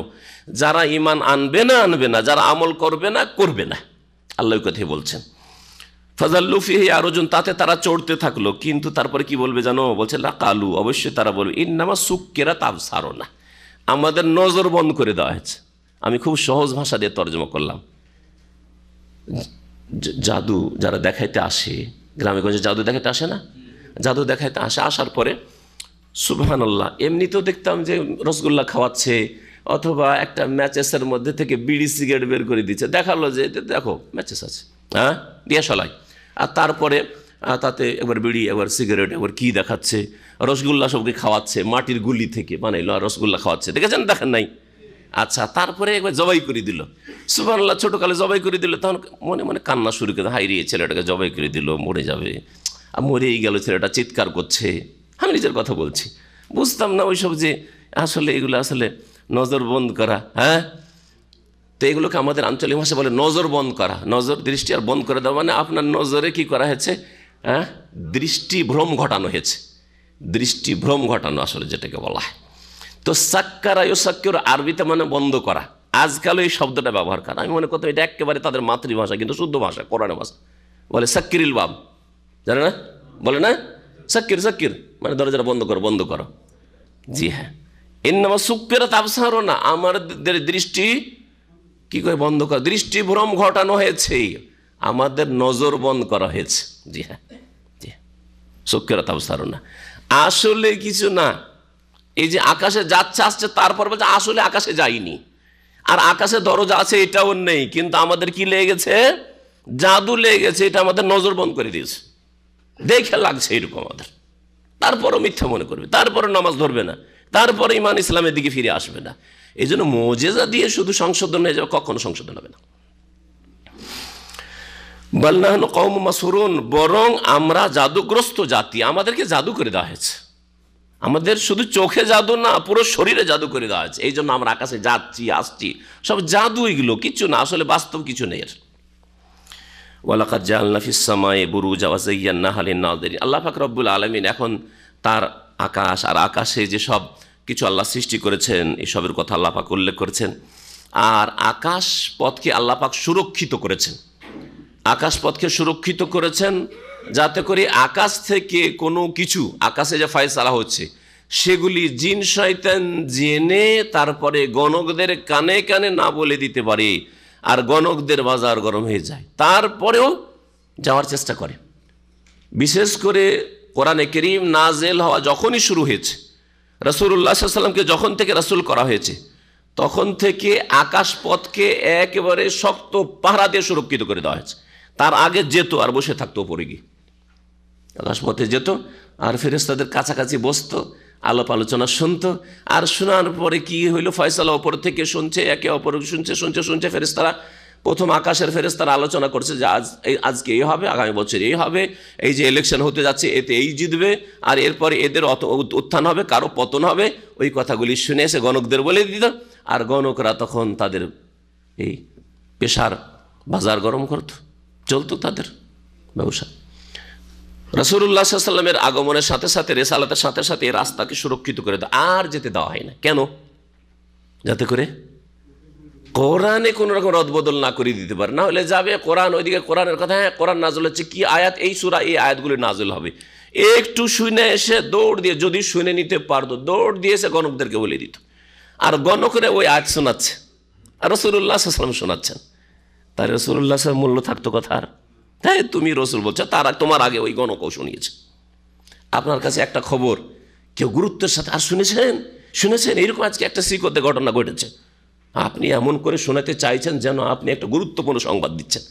যারা ঈমান আনবে না, যারা আমল করবে না, আল্লাহ কথাই বলছেন। ফাজাল্লু ফিহি ইয়ারজুন, তাতে তারা চড়তে থাকলো, কিন্তু তারপরে কি বলবে জানো? বলছে লাকালু, অবশ্যই তারা বলবে ইন্নামা সুক্কিরাত আবসারুনা, আমাদের নজর বন্ধ করে দেওয়া হয়েছে। আমি খুব সহজ ভাষা দিয়ে তর্জমা করলাম। জাদু যারা দেখাইতে আসে, গ্রামে গঞ্জে জাদু দেখাইতে আসে না, জাদু দেখাইতে আসে, আসার পরে সুবহানাল্লাহ, এমনিতেও দেখতাম যে রসগোল্লা খাওয়াচ্ছে, অথবা একটা ম্যাচেসের মধ্যে থেকে বিড়ি সিগারেট বের করে দিচ্ছে, দেখালো যে দেখো ম্যাচেস আছে, হ্যাঁ দিয়া সলাই, আর তারপরে তাতে একবার বিড়ি, একবার সিগারেট, একবার কি দেখাচ্ছে, রসগোল্লা সবকে খাওয়াচ্ছে, মাটির গুলি থেকে বানাইলো আর রসগোল্লা খাওয়াচ্ছে, দেখেছেন? দেখেন নাই? আচ্ছা, তারপরে একবার জবাই করে দিল, সুবহানাল্লাহ, ছোটোকালে জবাই করে দিল, তখন মনে মনে কান্না শুরু করে, হাই রে ছেলেটাকে জবাই করে দিল, মরে যাবে, আর মরেই গেল, ছেলেটা চিৎকার করছে। আমি নিজের কথা বলছি, বুঝতাম না ওইসব যে আসলে এগুলো আসলে নজর বন্ধ করা। হ্যাঁ, তো এগুলোকে আমাদের আঞ্চলিক ভাষা বলে নজর বন্ধ করা, নজর দৃষ্টি আর বন্ধ করে দেওয়া, মানে আপনার নজরে কি করা হয়েছে? হ্যাঁ, দৃষ্টিভ্রম ঘটানো হয়েছে, দৃষ্টিভ্রম ঘটানো আসলে যেটাকে বলা হয়। তো সাক্কারা ইউসাক্কির আরবিতে মানে বন্ধ করা, আজকাল এই শব্দটা ব্যবহার করা, আমি মনে করতাম এটা একেবারে তাদের মাতৃভাষা, কিন্তু শুদ্ধ ভাষা, কোরআনের ভাষা। বলে সাক্কিরিল বাব, জানে না? বলে না, সাক্কির মানে দরজাটা বন্ধ করো। জি হ্যাঁ, ইন্নামা সুক্কিরাত আবসারুনা, আমাদের দৃষ্টি কি করে বন্ধ করা? দৃষ্টিভ্রম ঘটানো হয়েছে, আমাদের নজর বন্ধ করা হয়েছে। জি হ্যাঁ, সুক্কিরাত আবসারুনা, আসলে কিছু না। এই যে আকাশে যাচ্ছে আসছে, তারপর বলছে আসলে আকাশে যায়নি, আর আকাশে দরজা আছে এটাও নেই, কিন্তু আমাদের কি লেগে গেছে? জাদু লেগে গেছে, এটা আমাদের নজর বন্ধ করে দিয়েছে, দেখে লাগছে এরকম আমাদের, তারপরও মিথ্যা মনে করবে, তারপরে নামাজ ধরবে না, তারপরে ঈমান ইসলামের দিকে ফিরে আসবে না। এই জন্য মুজিজা দিয়ে শুধু সংশোধন হয়ে যাবে, কখনো সংশোধন হবে না। বাল নাহনু কওমুম মাসহুরুন, বরং আমরা জাদুগ্রস্ত জাতি, আমাদেরকে জাদু করে দেওয়া হয়েছে, আমাদের শুধু চোখে জাদু না, পুরো শরীরে জাদু করে দেওয়া হয়েছে। এই জন্য আমরা আকাশে যাচ্ছি আসছি, সব জাদু, এগুলো কিচ্ছু না, আসলে বাস্তব কিছু নেই। ওয়ালাকাদ জাআলনা ফিস সামাই বুরুজা ওয়া যায়্যানাহা লিন-নাযিরিন, আল্লাহ পাক রব্বুল আলামিন এখন তার আকাশ আর আকাশে যে সব কিছু আল্লাহ সৃষ্টি করেছেন, এসবের কথা আল্লাহ পাক উল্লেখ করেছেন। আর আকাশ পথকে আল্লাহ পাক সুরক্ষিত করেছেন, আকাশ পথকে সুরক্ষিত করেছেন যাতে করে আকাশ থেকে কোনো কিছু, আকাশে যে ফয়সালা হচ্ছে সেগুলি জিন শয়তান জেনে তারপরে গণকদের কানে কানে না বলে দিতে পারে, আর গণকদের বাজার গরম হয়ে যায়, তারপরেও যাওয়ার চেষ্টা করে। বিশেষ করে কোরআনে কারীম নাজেল হওয়া যখনই শুরু হয়েছে, রাসূলুল্লাহ সাল্লাল্লাহু আলাইহি ওয়াসাল্লামকে যখন থেকে রাসূল করা হয়েছে, তখন থেকে আকাশ পথকে একেবারে শক্ত পাহারা দিয়ে সুরক্ষিত করে দেওয়া হয়েছে। তার আগে যেত আর বসে থাকতো উপরে গিয়ে, আকাশ পথে যেত আর ফেরেশতাদের কাছাকাছি বসতো, আলাপ আলোচনা শুনতো, আর শোনার পরে কি হইলো ফয়সালা ওপর থেকে শুনছে, একে অপরকে শুনছে ফেরেশতারা, প্রথম আকাশের ফেরেশতারা আলোচনা করছে যে আজকে এই হবে, আগামী বছর এই হবে, এই যে ইলেকশন হতে যাচ্ছে এতে এই জিতবে, আর এরপরে এদের উত্থান হবে, কারো পতন হবে, ওই কথাগুলি শুনে এসে গণকদের বলে দিত, আর গণকরা তখন তাদের এই পেশার বাজার গরম করত, চলতো তাদের ব্যবসা। রাসূলুল্লাহ সাল্লাল্লাহু আলাইহি ওয়াসাল্লামের আগমনের সাথে সাথে, রেসালাতের সাথে সাথে এই রাস্তাকে সুরক্ষিত করে দেয়, আর যেতে দেওয়া হয় না। কেন? যাতে করে কোরআনে কোনো রকম রদবদল না করে দিতে পারে, না হলে যাবে কোরআন ওইদিকে, কোরআনের কথা, হ্যাঁ কোরআন নাজল হচ্ছে, কি আয়াত, এই সূরা এই আয়াতগুলি নাজল হবে, একটু শুনে এসে দৌড় দিয়ে, যদি শুনে নিতে পারতো দৌড় দিয়ে এসে গণকদেরকে বলে দিত, আর গণকরে ওই আয়াত শোনাচ্ছে, আর রাসূলুল্লাহ সাল্লাল্লাহু আলাইহি ওয়াসাল্লাম শোনাচ্ছেন। তাই রাসূলুল্লাহ সাল্লাল্লাহু মূল্য থাকতো কথার, হ্যাঁ তুমি রসুল বলছো, তারা তোমার আগে ওই গণকও শুনিয়েছে। আপনার কাছে একটা খবর, কেউ গুরুত্বের সাথে, আর শুনেছেন এইরকম আজকে একটা শ্রীকোতে ঘটনা ঘটেছে, আপনি এমন করে শোনাতে চাইছেন যেন আপনি একটা গুরুত্বপূর্ণ সংবাদ দিচ্ছেন,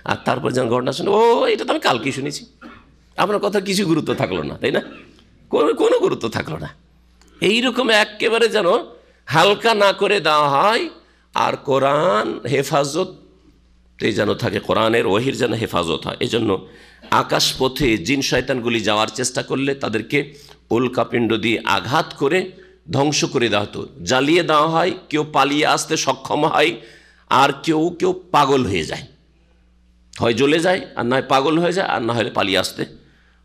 আর তারপর যেন ঘটনা শুনে ও এটা তো আমি কালকেই শুনেছি, আপনার কথা কিছু গুরুত্ব থাকলো না, তাই না? কোনো গুরুত্ব থাকলো না। এইরকম একেবারে যেন হালকা না করে দেওয়া হয়। আর কোরআন হেফাজত যেন থাকে, কোরআনের ওহির যেন হেফাজত হয়। এই জন্য আকাশ পথে জিন শয়তানগুলি যাওয়ার চেষ্টা করলে তাদেরকে উল্কাপিণ্ড দিয়ে আঘাত করে ধ্বংস করে দেওয়া হতো, জ্বালিয়ে দেওয়া হয়। কেউ পালিয়ে আসতে সক্ষম হয়, আর কেউ পাগল হয়ে যায়, হয় জ্বলে যায় আর নয় পাগল হয়ে যায়, আর না হলে পালিয়ে আসতে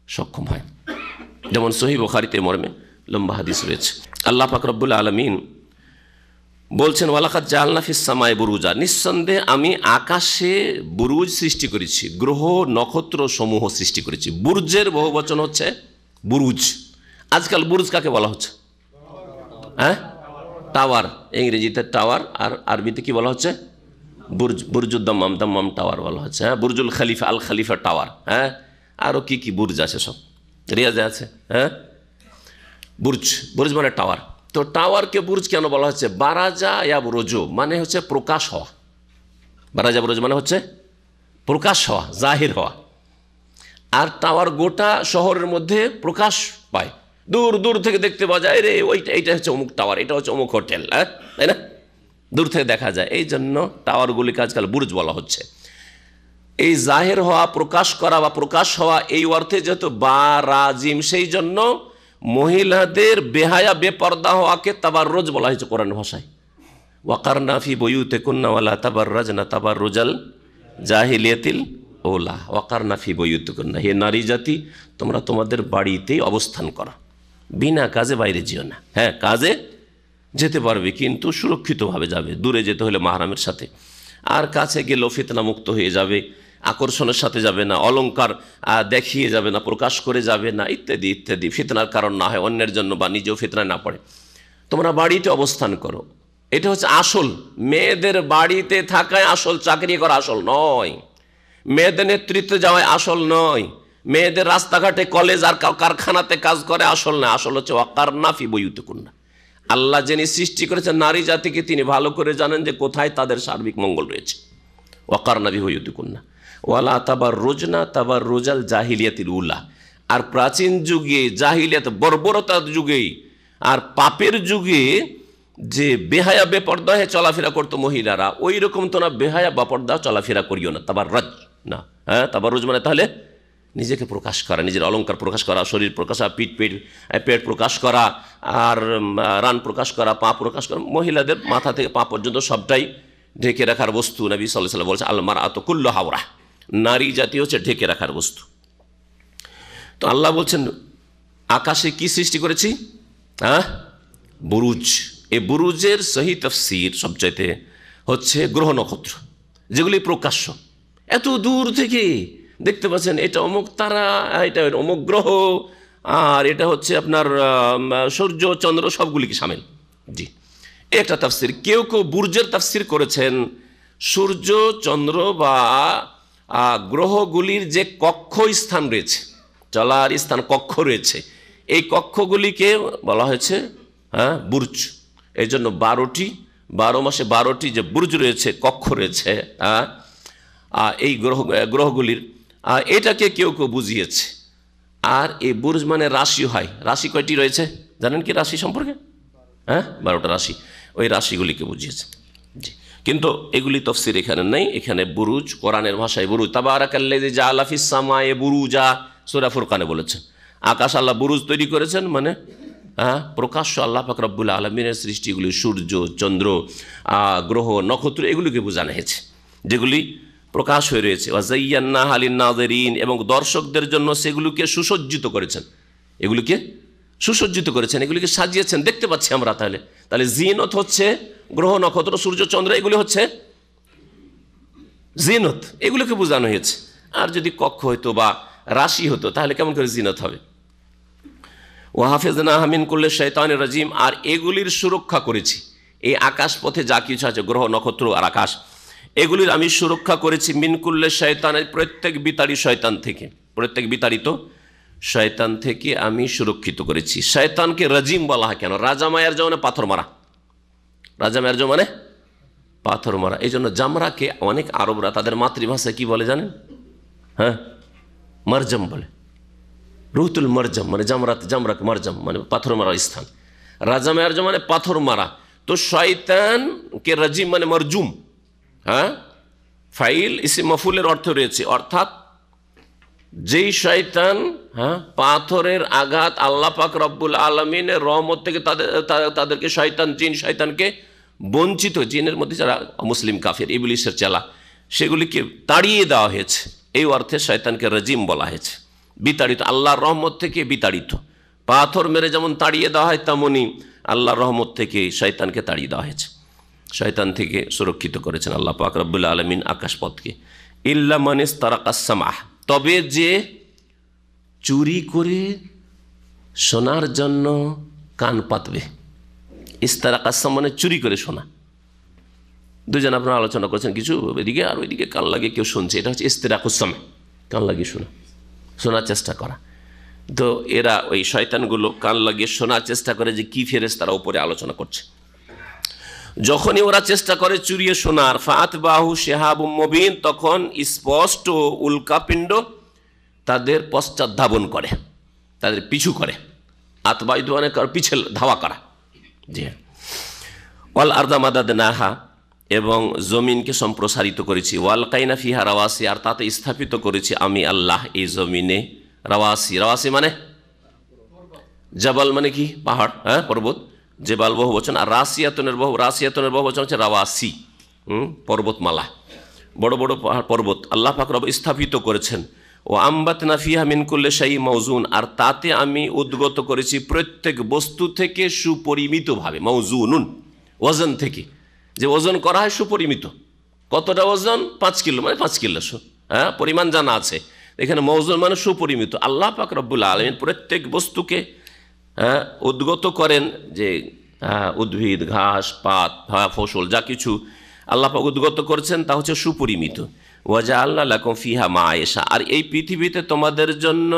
সক্ষম হয়। যেমন সহিহ বুখারীতে মর্মে লম্বা হাদিস রয়েছে। আল্লাহ পাক রব্বুল আলামিন বলছেন, ওয়ালাকাদ জাআলনা ফিস সামায়ে বুরুজা, নিঃসন্দেহে আমি আকাশে বুরুজ সৃষ্টি করেছি, গ্রহ নক্ষত্র সমূহ সৃষ্টি করেছি। বুরুজের বহু বচন হচ্ছে বুরুজ। আজকাল বুরুজ কাকে বলা হচ্ছে? টাওয়ার, ইংরেজিতে টাওয়ার, আর আরবিতে কি বলা হচ্ছে? বুরজ, বুরজুদ দাম্মাম, দাম্মাম টাওয়ার বলা হচ্ছে। বুরজুল খলিফা, আল খলিফা টাওয়ার। আরও কি বুরজ আছে, সব রিয়াজে আছে। বুরজ মানে টাওয়ার। তো টাওয়ারকে বুরজ কেন বলা হচ্ছে? বারাজা ইয়া বুরুজু মানে হচ্ছে প্রকাশ হওয়া। বারাজা বুরুজ মানে হচ্ছে প্রকাশ হওয়া, জাহির হওয়া। আর টাওয়ার গোটা শহরের মধ্যে প্রকাশ পায়, দূর দূর থেকে দেখতে পাওয়া যায়, রে এইটা হচ্ছে অমুক টাওয়ার, এটা হচ্ছে অমুক হোটেল, তাই না? দূর থেকে দেখা যায়। এই জন্য টাওয়ারগুলিকে আজকাল বুরজ বলা হচ্ছে। এই জাহের হওয়া, প্রকাশ করা বা প্রকাশ হওয়া, এই অর্থে যেহেতু বারাজিম, সেই জন্য মহিলাদের বেহায়া বেপর্দা হওয়াকে তাবাররুজ বলা হয়েছে কোরআন ভাষায়। ওয়াকারনা ফি বুয়ুতিকুন্না ওয়ালা তাবাররাজনা তাবাররুজাল জাহিলিয়াতিল ওলা। ওয়াকারনা ফি বুয়ুতিকুন্না, হে নারী জাতি, তোমরা তোমাদের বাড়িতেই অবস্থান করো, বিনা কাজে বাইরে যেও না। কাজে যেতে পারবে কিন্তু সুরক্ষিতভাবে যাবে, দূরে যেতে হলে মাহরামের সাথে। আর কাছে গেলেও ফিতনা মুক্ত হয়ে যাবে, আকর্ষণের সাথে যাবে না, অলংকার দেখিয়ে যাবে না, প্রকাশ করে যাবে না, ইত্যাদি ইত্যাদি, ফিতনার কারণ না হয় অন্যের জন্য, বা নিজেও ফিতনায় না পড়ে। তোমরা বাড়িতে অবস্থান করো, এটা হচ্ছে আসল। মেয়েদের বাড়িতে থাকায় আসল, চাকরি করা আসল নয়, মেয়েদের নেতৃত্বে যাওয়ায় আসল নয়, মেয়েদের রাস্তাঘাটে কলেজ আর কারখানাতে কাজ করে আসল না। আসল হচ্ছে ওয়াকারনা ফি বুয়ুতিকুন্না। আল্লাহ যিনি সৃষ্টি করেছেন নারী জাতিকে, তিনি ভালো করে জানেন যে কোথায় তাদের সার্বিক মঙ্গল রয়েছে। ওয়াকারনা ফি বুয়ুতিকুন্না ওয়ালা তাবাররুজনা তাবাররুজাল জাহিলিয়াতিল উলা। আর প্রাচীন যুগে, জাহিলিয়াত বর্বরতার যুগে আর পাপের যুগে যে বেহায়া বেপর্দা হয়ে চলাফেরা করতো মহিলারা, ওই রকম তো না বেহায়া বেপর্দা চলাফেরা করিও না। তাবাররুজ না, তাবাররুজ মানে তাহলে নিজেকে প্রকাশ করা, নিজের অলংকার প্রকাশ করা, শরীর প্রকাশ করা, পেট প্রকাশ করা, আর রান প্রকাশ করা, পা প্রকাশ করা। মহিলাদের মাথা থেকে পা পর্যন্ত সবটাই ঢেকে রাখার বস্তু। নবী সাল্লাল্লাহু আলাইহি ওয়াসাল্লাম বলছে, আল মারআতু কুল্লুহা আওরা, নারী জাতি হচ্ছে ঢেকে রাখার বস্তু। তো আল্লাহ বলছেন, আকাশে কি সৃষ্টি করেছি? বুরুজ। এই বুরুজের সহি তাফসীর সবচাইতে হচ্ছে গ্রহ নক্ষত্র, যেগুলি প্রকাশ্য। এত দূর থেকে দেখতে পাচ্ছেন, এটা অমুক তারা, এটা অমুক গ্রহ, আর এটা হচ্ছে আপনার সূর্য চন্দ্র, সবগুলিকে সামিল। জি, একটা তাফসীর। কেউ বুরজের তাফসীর করেছেন সূর্য চন্দ্র বা গ্রহগুলির যে কক্ষ স্থান রয়েছে, চলার স্থান, কক্ষ রয়েছে, এই কক্ষগুলিকে বলা হয়েছে বুরজ। এই জন্য 12 মাসে 12টি যে বুরজ রয়েছে, কক্ষ রয়েছে এই গ্রহগুলির, এটাকে কেউ বুঝিয়েছে। আর এই বুরজ মানে রাশি হয়। রাশি কয়টি রয়েছে জানেন কি রাশি সম্পর্কে? 12টা রাশি, ওই রাশিগুলিকে বুঝিয়েছে। জি, কিন্তু এগুলি তফসির এখানে নেই। এখানে বুরুজ, কোরআনের ভাষায় বুরুজ। তাবারাকাল্লাযী জাআলা ফিস সামায়ে বুরুজা, সূরা ফুরকানে বলেছেন, আকাশ আল্লাহ বুরুজ তৈরি করেছেন, মানে প্রকাশ্য আল্লাহ পাক রব্বুল আলামিনের সৃষ্টিগুলি, সূর্য চন্দ্র গ্রহ নক্ষত্র, এগুলিকে বোঝানো হয়েছে, যেগুলি প্রকাশ হয়ে রয়েছে। ওয়াযায়্যান্নাহা লিন-নাযিরিন, এবং দর্শকদের জন্য সেগুলিকে সুসজ্জিত করেছেন, এগুলিকে সুসজ্জিত করেছেন, এগুলিকে সাজিয়েছেন, দেখতে পাচ্ছি আমরা। তাহলে জিনত হচ্ছে গ্রহ নক্ষত্র সূর্য চন্দ্র, এগুলি হচ্ছে জিনত, এগুলোকে বোঝানো হয়েছে। আর যদি কক্ষ হতো বা রাশি হতো তাহলে কেমন করে জিনত হবে? ওয়াহাফিজনাহা মিন কুল্লি শাইতানির রাজিম, আর এগুলির সুরক্ষা করেছি। এই আকাশ পথে যা কিছু আছে, গ্রহ নক্ষত্র আর আকাশ, এগুলির আমি সুরক্ষা করেছি মিন কুল্লি শাইতানের, প্রত্যেক বিতাড়ি শয়তান থেকে, প্রত্যেক বিতাড়িত শয়তান থেকে আমি সুরক্ষিত করেছি। শয়তানকে রাজিম বলা হয় কেন? রাজামায়ের মানে পাথর মারা, রাজামায়ের মানে পাথর মারা। এই জন্য জামরাকে অনেক আরবরা তাদের মাতৃভাষায় কি বলে জানেন? হ্যাঁ, মারজম বলে। রুহুতুল মারজম মানে জামরাকে মারজম মানে পাথর মারার স্থান। রাজামায়ের মানে পাথর মারা। তো শয়তানকে রাজিম মানে মারজুম। হ্যাঁ, ফাইল ইসে মাফুলের অর্থ রয়েছে, অর্থাৎ যেই শয়তান পাথরের আঘাত আল্লাহ পাক রব্বুল আলামিনের রহমত থেকে তাদেরকে শয়তান জিন শয়তানকে বঞ্চিত, জিনের মধ্যে যারা মুসলিম কাফের ইবলিসের চেলা, সেগুলিকে তাড়িয়ে দেওয়া হয়েছে। এই অর্থে শয়তানকে রাজিম বলা হয়েছে, বিতাড়িত, আল্লাহর রহমত থেকে বিতাড়িত। পাথর মেরে যেমন তাড়িয়ে দেওয়া হয়, তেমনই আল্লাহর রহমত থেকে শয়তানকে তাড়িয়ে দেওয়া হয়েছে। শয়তান থেকে সুরক্ষিত করেছেন আল্লাহ পাক রব্বুল আলামিন আকাশপথকে। ইল্লা মান ইস্তারাকাস সামাহ, তবে যে চুরি করে শোনার জন্য কান পাতবে। ইস্তারাকাস সামাহ মানে চুরি করে শোনা। দুজন আপনারা আলোচনা করছেন কিছু এদিকে আর ওইদিকে কান লাগিয়ে কেউ শুনছে, এটা হচ্ছে ইস্তিরাকুস সামাহ, কান লাগিয়ে শোনা, শোনার চেষ্টা করা। তো এরা ওই শয়তানগুলো কান লাগিয়ে শোনার চেষ্টা করে যে কি ফেরেশতারা উপরে আলোচনা করছে। যখনই ওরা চেষ্টা করে চুরিয়ে শোনার, ফাতবাহু শিহাবুম মুবিন, তখন স্পষ্ট উল্কাপিণ্ড তাদের পশ্চাৎ ধাবন করে, তাদের পিছু করে। আতবাইদ মানে পিছে ধাওয়া করা। জি হ্যাঁ। ওয়াল আরদা মাদাদনাহা, এবং জমিনকে সম্প্রসারিত করেছি। ওয়াল কাইনা ফিহা রাওয়াসি, আর তাতে স্থাপিত করেছি আমি আল্লাহ এই জমিনে রাওয়াসি। রাওয়াসি মানে জাবাল মানে কি? পাহাড়, হ্যাঁ, পর্বত। জেবাল বহু বচন, আর রাসিয়াতনের বহু বচন হচ্ছে রাওয়াসি, পর্বতমালা, বড় বড় পাহাড় পর্বত আল্লাহ পাক রব স্থাপিত করেছেন। ও আম্বাতনা ফিহা মিন কুল্লি শাইইন মাওজুন, আর তাতে আমি উদ্গত করেছি প্রত্যেক বস্তু থেকে সুপরিমিতভাবে। মাওজুনুন ওজন থেকে, যে ওজন করা হয় সুপরিমিত। কতটা ওজন? 5 কিলো, মানে 5 কিলো, হ্যাঁ, পরিমাণ জানা আছে। এখানে মওজুন মানে সুপরিমিত। আল্লাহ পাক রব্বুল আলামিন প্রত্যেক বস্তুকে উদ্গত করেন, যে উদ্ভিদ, ঘাস, পাত, ফসল, যা কিছু আল্লাহ পাক উদ্গত করেছেন তা হচ্ছে সুপরিমিত। ওয়াজআলনা লাকুম ফিহা মাআইশা, আর এই পৃথিবীতে তোমাদের জন্য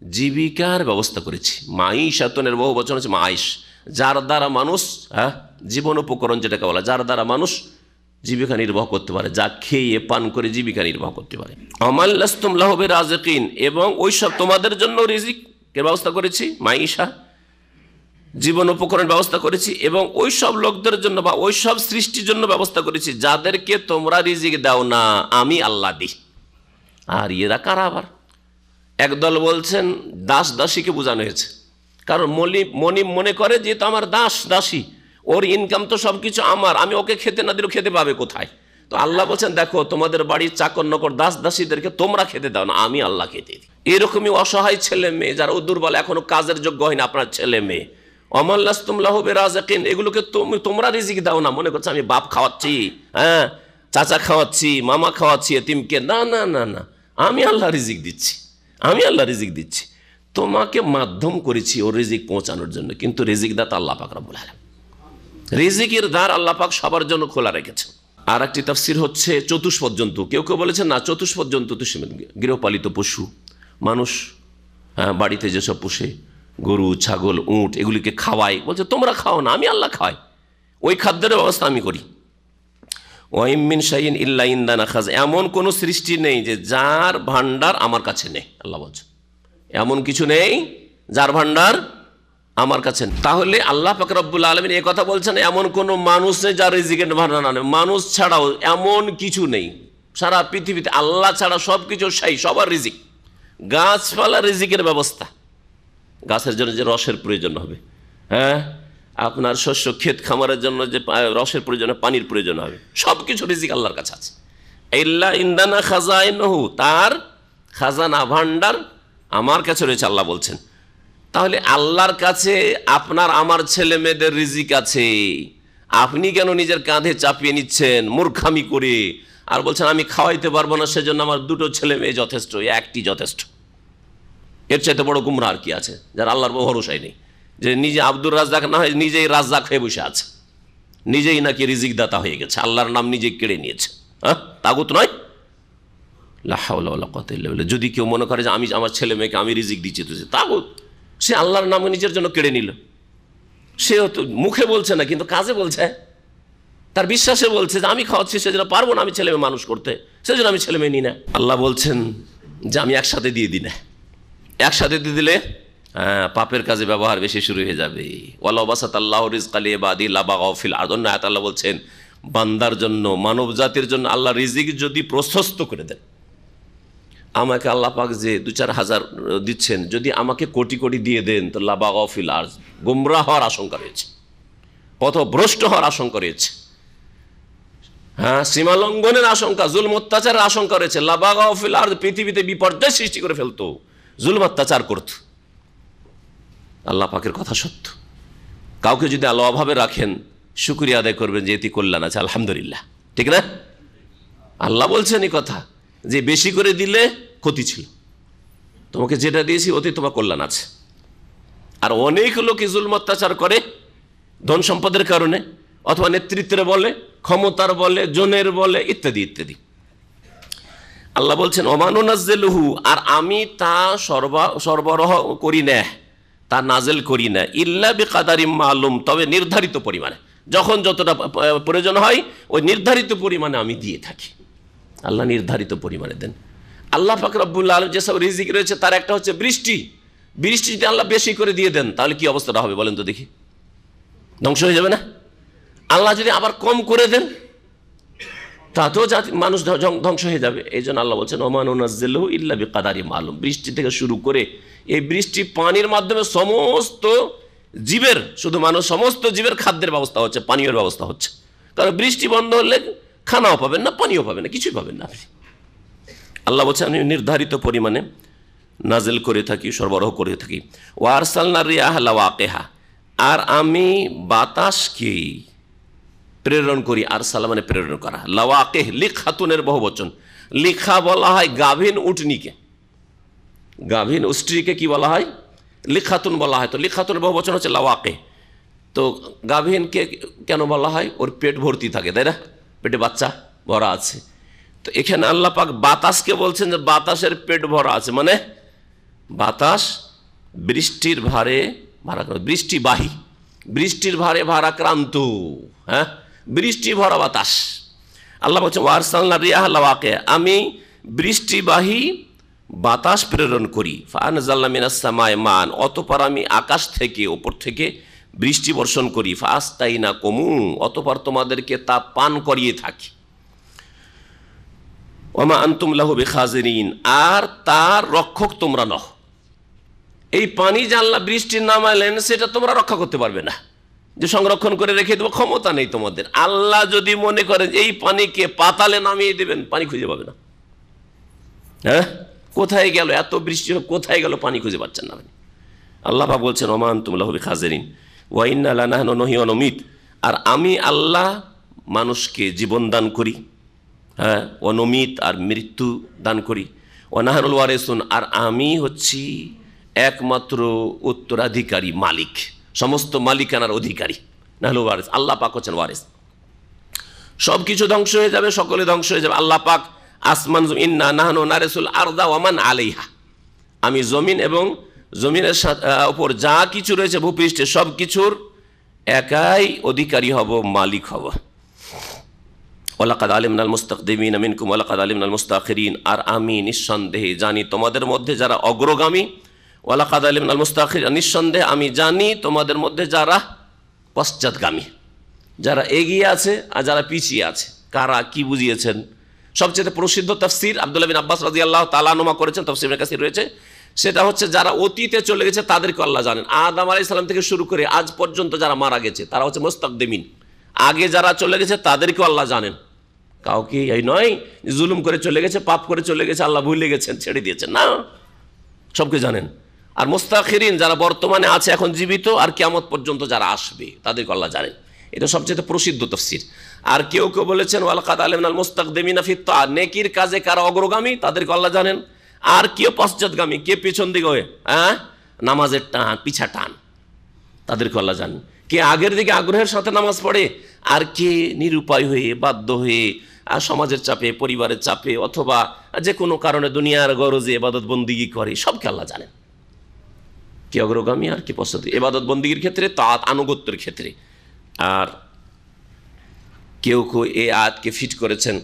জীবিকার ব্যবস্থা করেছি। মাঈশাতনের বহু বচন হচ্ছে মাইশ, যার দ্বারা মানুষ, জীবন উপকরণ যেটাকে বলা, যার দ্বারা মানুষ জীবিকা নির্বাহ করতে পারে, যা খেয়ে পান করে জীবিকা নির্বাহ করতে পারে। আমাল্লাস্তুম লাহু বিরাজিকিন, এবং ওইসব তোমাদের জন্য রিজিকের ব্যবস্থা করেছি, মাঈশা জীবন উপকরণ ব্যবস্থা করেছি, এবং ওই সব লোকদের জন্য বা ওই সব সৃষ্টির জন্য ব্যবস্থা করেছি যাদেরকে তোমরা রিজিক দাও না, আমি আল্লাহ দিই। আর এরা কারা? আবার একদল বলছেন দাস দাসীকে বোঝানো হয়েছে, কারণ মনি মনে করে যে তো আমার দাস দাসী, ওর ইনকাম তো সব কিছু আমার, আমি ওকে খেতে না দিলেও খেতে পাবে কোথায়? তো আল্লাহ বলছেন দেখো তোমাদের বাড়ির চাকর নকর দাস দাসীদেরকে তোমরা খেতে দাও না, আমি আল্লাহ খেতে দিই। এরকমই অসহায় ছেলে মেয়ে যারা দুর্বল, এখনো কাজের যোগ্য হয় না, আপনার ছেলে মেয়ে, আমাল্লাস্তুম লাহু বিরাজিকিন, এগুলোকে তোমরা রিজিক দাও না। মনে করছে আমি বাপ খাওয়াচ্ছি, হ্যাঁ, চাচা খাওয়াচ্ছি, মামা খাওয়াচ্ছি এতিমকে, না না না না, আমি আল্লাহ রিজিক দিচ্ছি, আমি আল্লাহ রিজিক দিচ্ছি। তোমাকে মাধ্যম করেছি ওর রিজিক পৌঁছানোর জন্য, কিন্তু রিজিক দাতা আল্লাহ পাক রব্বুল আলামিন। রিজিকের দ্বার আল্লাহ পাক সবার জন্য খোলা রেখেছেন। আর একটি তাফসীর হচ্ছে চতুষ্পদ জন্তু। কেউ কেউ বলেছেন না, চতুষ্পদ জন্তু তো গৃহপালিত পশু, মানুষ বাড়িতে যেসব পোষে, গরু, ছাগল, উট, এগুলিকে খাওয়াই, বলছে তোমরা খাও না, আমি আল্লাহ খাওয়াই, ওই খাদ্যের ব্যবস্থা আমি করি। ওয়াইম মিন শাইইন ইল্লা ইনদানা খাজ, এমন কোন সৃষ্টি নেই যে যার ভান্ডার আমার কাছে নেই। আল্লাহ বলছেন এমন কিছু নেই যার ভান্ডার আমার কাছে। তাহলে আল্লাহ পাক রব্বুল আলামিন এই কথা বলছেন এমন কোন মানুষ নেই যার রিজিকের ভান্ডার না নেই। মানুষ ছাড়াও এমন কিছু নেই সারা পৃথিবীতে, আল্লাহ ছাড়া সব কিছু সেই, সবার রিজিক। গাছপালা রিজিকের ব্যবস্থা, গাছের জন্য যে রসের প্রয়োজন হবে, হ্যাঁ, আপনার শস্য ক্ষেত খামারের জন্য যে রসের প্রয়োজন, পানির প্রয়োজন হবে, সব কিছু রিজিক আল্লাহর কাছে আছে। ইল্লা ইনদানা খাজাইনহু, তার খাজানা ভান্ডার আমার কাছে রয়েছে, আল্লাহ বলছেন। তাহলে আল্লাহর কাছে আপনার আমার ছেলে মেয়েদের রিজিক আছে, আপনি কেন নিজের কাঁধে চাপিয়ে নিচ্ছেন মূর্খামি করে, আর বলছেন আমি খাওয়াইতে পারবো না, সেজন্য আমার 2টো ছেলে মেয়ে যথেষ্ট, একটি যথেষ্ট। এর চাইতে বড় গুমরা আর কি আছে, যার আল্লাহর ভরসাই নেই, যে নিজে আব্দুর রাজ্জাক না হয় নিজেই রাজ্জাক হয়ে বসে আছে, নিজেই নাকি রিজিক দাতা হয়ে গেছে, আল্লাহর নাম নিজে কেড়ে নিয়েছে। হ্যাঁ, তাগুত নয়, লা হাওলা ওয়ালা কুওয়াতা ইল্লা বিল্লাহ। যদি কেউ মনে করে যে আমি আমার ছেলে মেয়েকে আমি রিজিক দিচ্ছি, তো তাগুত, সে আল্লাহর নামে নিজের জন্য কেড়ে নিল। সে তো মুখে বলছে না, কিন্তু কাজে বলছে, তার বিশ্বাসে বলছে যে আমি খাওয়াচ্ছি, সেজন্য পারবো না আমি ছেলে মেয়ে মানুষ করতে, সেজন্য আমি ছেলে মেয়ে নিই না। আল্লাহ বলছেন যে আমি একসাথে দিয়ে দিই না। একসাথে দিয়ে দিলে পাপের কাজে ব্যবহার বেশি শুরু হয়ে যাবে। ওয়ালাউ বাসাতাল্লাহু রিজকা লিইবাদি লাবাগাউ ফিল আরদ। অন্য আয়াতে আল্লাহ বলছেন বান্দার জন্য, মানব জাতির জন্য আল্লাহ রিজিক যদি প্রশস্ত করে দেন, আমাকে আল্লাহ পাক যে 2-4 হাজার দিচ্ছেন, যদি আমাকে কোটি কোটি দিয়ে দেন, তো লাবাগাউ ফিল আরদ, গোমরাহ হওয়ার আশঙ্কা রয়েছে, পথভ্রষ্ট হওয়ার আশঙ্কা রয়েছে, সীমা লঙ্ঘনের আশঙ্কা, জুলম অত্যাচারের আশঙ্কা রয়েছে। লাবাগাউ ফিল আরদ, পৃথিবীতে বিপর্যয় সৃষ্টি করে ফেলতো, জুলম অত্যাচার করত। আল্লাহ পাকের কথা সত্য। কাউকে যদি আল্লাহ অভাবে রাখেন, শুকরিয়া আদায় করবেন যে এটি কল্যাণ আছে, আলহামদুলিল্লাহ, ঠিক না? আল্লাহ বলছেন এই কথা যে বেশি করে দিলে ক্ষতি ছিল, তোমাকে যেটা দিয়েছি ওতে তোমার কল্যাণ আছে। আর অনেক লোক জুলম অত্যাচার করে ধন সম্পদের কারণে, অথবা নেতৃত্বের বলে, ক্ষমতার বলে, জনের বলে, ইত্যাদি ইত্যাদি। আল্লাহ বলছেন ওমানুনাজ্জিলুহু, আর আমি তা সরবরাহ করি না, তা নাজেল করি না, ইল্লা বিকাদারিম মালুম, তবে নির্ধারিত পরিমাণে, যখন যতটা প্রয়োজন হয় ওই নির্ধারিত পরিমাণে আমি দিয়ে থাকি। আল্লাহ নির্ধারিত পরিমাণে দেন। আল্লাহ পাক রব্বুল আলামিন যেসব রিজিক রয়েছে তার একটা হচ্ছে বৃষ্টি। বৃষ্টি যদি আল্লাহ বেশি করে দিয়ে দেন, তাহলে কি অবস্থাটা হবে বলেন তো দেখি? ধ্বংস হয়ে যাবে না? আল্লাহ যদি আবার কম করে দেন, তাতেও মানুষ ধ্বংস হয়ে যাবে। এই জন্য আল্লাহ বলছেন ওমানুনাজ্জিলুহু ইল্লা বিকাদারিম মালুম। বৃষ্টি থেকে শুরু করে এই বৃষ্টি পানির মাধ্যমে সমস্ত জীবের, শুধু মানুষ, সমস্ত জীবের খাদ্যের ব্যবস্থা হচ্ছে, পানীয়ের ব্যবস্থা হচ্ছে। কারণ বৃষ্টি বন্ধ হলে খানাও পাবেন না, পানিও পাবেন না, কিছুই পাবেন না আপনি। আল্লাহ বলছেন আমি নির্ধারিত পরিমাণে নাজেল করে থাকি, সরবরাহ করে থাকি। ওয়া আরসালনা রিয়াহা লাওয়াকিহা, আর আমি বাতাসকে প্রেরণ করি। আরসালা মানে প্রেরণ করা। লাওয়াকিহ লিখাতুনের বহুবচন। লিখা বলা হয় গাভীন উটনিকে, গাভীন স্ত্রীকে কি বলা হয়? লিখাতুন বলা হয়। তো লিখাতুনের বহুবচন হচ্ছে লাওয়াকিহ। তো গাভীনকে কেন বলা হয়? ওর পেট ভর্তি থাকে, তাই না? পেটে বাচ্চা ভরা আছে। তো এখানে আল্লাহ পাক বাতাসকে বলছেন যে বাতাসের পেট ভরা আছে, মানে বাতাস বৃষ্টির ভারে ভাড়া, বৃষ্টিবাহী, বৃষ্টির ভারে ভারাক্রান্ত, বৃষ্টি ভরা বাতাস। আল্লাহ বলছেন ওয়া আরসালনা রিয়াহা লাওয়াকিহ, আমি বৃষ্টিবাহী বাতাস প্রেরণ করি। ফাআনজালনা মিনাস সামাই মান, অতঃপর আমি আকাশ থেকে, ওপর থেকে বৃষ্টি বর্ষণ করি। ফাআসতাইনাকুম, অতঃপর তোমাদেরকে তা পান করিয়ে থাকি। ওয়ামা আনতুম লাহু বিখাজিরিন, আর তার রক্ষক তোমরা নও। এই পানি যে আল্লাহ বৃষ্টির নামালেন, সেটা তোমরা রক্ষা করতে পারবে না, যে সংরক্ষণ করে রেখে দেবো, ক্ষমতা নেই তোমাদের। আল্লাহ যদি মনে করেন এই পানিকে পাতালে নামিয়ে দেবেন, পানি খুঁজে পাবে না। কোথায় গেল এত বৃষ্টি, কোথায় গেল পানি খুঁজে পাচ্ছেন না। আল্লাহ পাক বলছেন ওমা আনতুম লাহু বিখাজিরিন ওয়া ইন্না লানাহনু নুহয়ি ওয়া নুমীত, আর আমি আল্লাহ মানুষকে জীবন দান করি, ওয়া নুমীত, আর মৃত্যু দান করি। ওয়া নাহনুল ওয়ারিসুন, আর আমি হচ্ছি একমাত্র উত্তরাধিকারী, মালিক, সমস্ত মালিকানার অধিকারী। নাহনুল ওয়ারিস, আল্লাহ পাক হচ্ছেন ওয়ারিস। সব কিছু ধ্বংস হয়ে যাবে, সকলে ধ্বংস হয়ে যাবে। আল্লাহ পাক আসমান, ইন্না নাহনু নারিসুল আরদা ওয়া মান আলাইহা, আমি জমিন এবং জমিনের উপর যা কিছু রয়েছে ভূপৃষ্ঠে সব কিছুর একাই অধিকারী হব, মালিক হব। ওয়ালাকাদ আলিমনাল মুস্তাকদিমিনা মিনকুম ওয়ালাকাদ আলিমনাল মুস্তাখিরিন, আর আমি নিঃসন্দেহে জানি তোমাদের মধ্যে যারা অগ্রগামী। ওয়ালাকাদ আলিমনাল মুস্তাখিরিন, নিঃসন্দেহে আমি জানি তোমাদের মধ্যে যারা পশ্চাৎগামী, যারা এগিয়ে আছে আর যারা পিছিয়ে আছে। কারা, কি বুঝিয়েছেন? সবচেয়ে প্রসিদ্ধ তাফসীর আব্দুল্লাহ বিন আব্বাস রাদিয়াল্লাহু তাআলা আনহুমা করেছেন, তাফসীর ইবনে কাসির রয়েছে। সেটা হচ্ছে যারা অতীতে চলে গেছে তাদেরকে আল্লাহ জানেন। আদম আলাইহিস সালাম থেকে শুরু করে আজ পর্যন্ত যারা মারা গেছে তারা হচ্ছে মুস্তাকদিমিন, আগে যারা চলে গেছে তাদেরকেও আল্লাহ জানেন। কাউকে এই নয় জুলুম করে চলে গেছে, পাপ করে চলে গেছে, আল্লাহ ভুলে গেছেন, ছেড়ে দিয়েছেন, না, সবকে জানেন। আর মুস্তাখিরিন, যারা বর্তমানে আছে এখন জীবিত, আর কিয়ামত পর্যন্ত যারা আসবে তাদেরকে আল্লাহ জানেন। এটা সবচেয়ে প্রসিদ্ধ তাফসীর। আর কেউ কেউ বলেছেন ওয়ালাকাদ আলিমনাল মুস্তাকদিমিনা ফিত তাআত, নেকির কাজে কারা অগ্রগামী তাদেরকে আল্লাহ জানেন। আর কে পশ্চাৎগামী, কে পেছন দিকে হয়ে নামাজের টান, পিছা টান, তাদেরকে আল্লাহ জানেন। কে আগের দিকে আগ্রহের সাথে নামাজ পড়ে, আর কে নিরুপায় হয়ে, বাধ্য হয়ে, সমাজের চাপে, পরিবারের চাপে, অথবা যে কোনো কারণে দুনিয়ার গরজে ইবাদত বন্দিগি করে, সবকে আল্লাহ জানেন কি অগ্রগামী আর কি পশ্চাৎ, ইবাদত বন্দিগির ক্ষেত্রে, তাআত আনুগত্যের ক্ষেত্রে। আর কেউ কেউ এই আয়াতকে ফিট করেছেন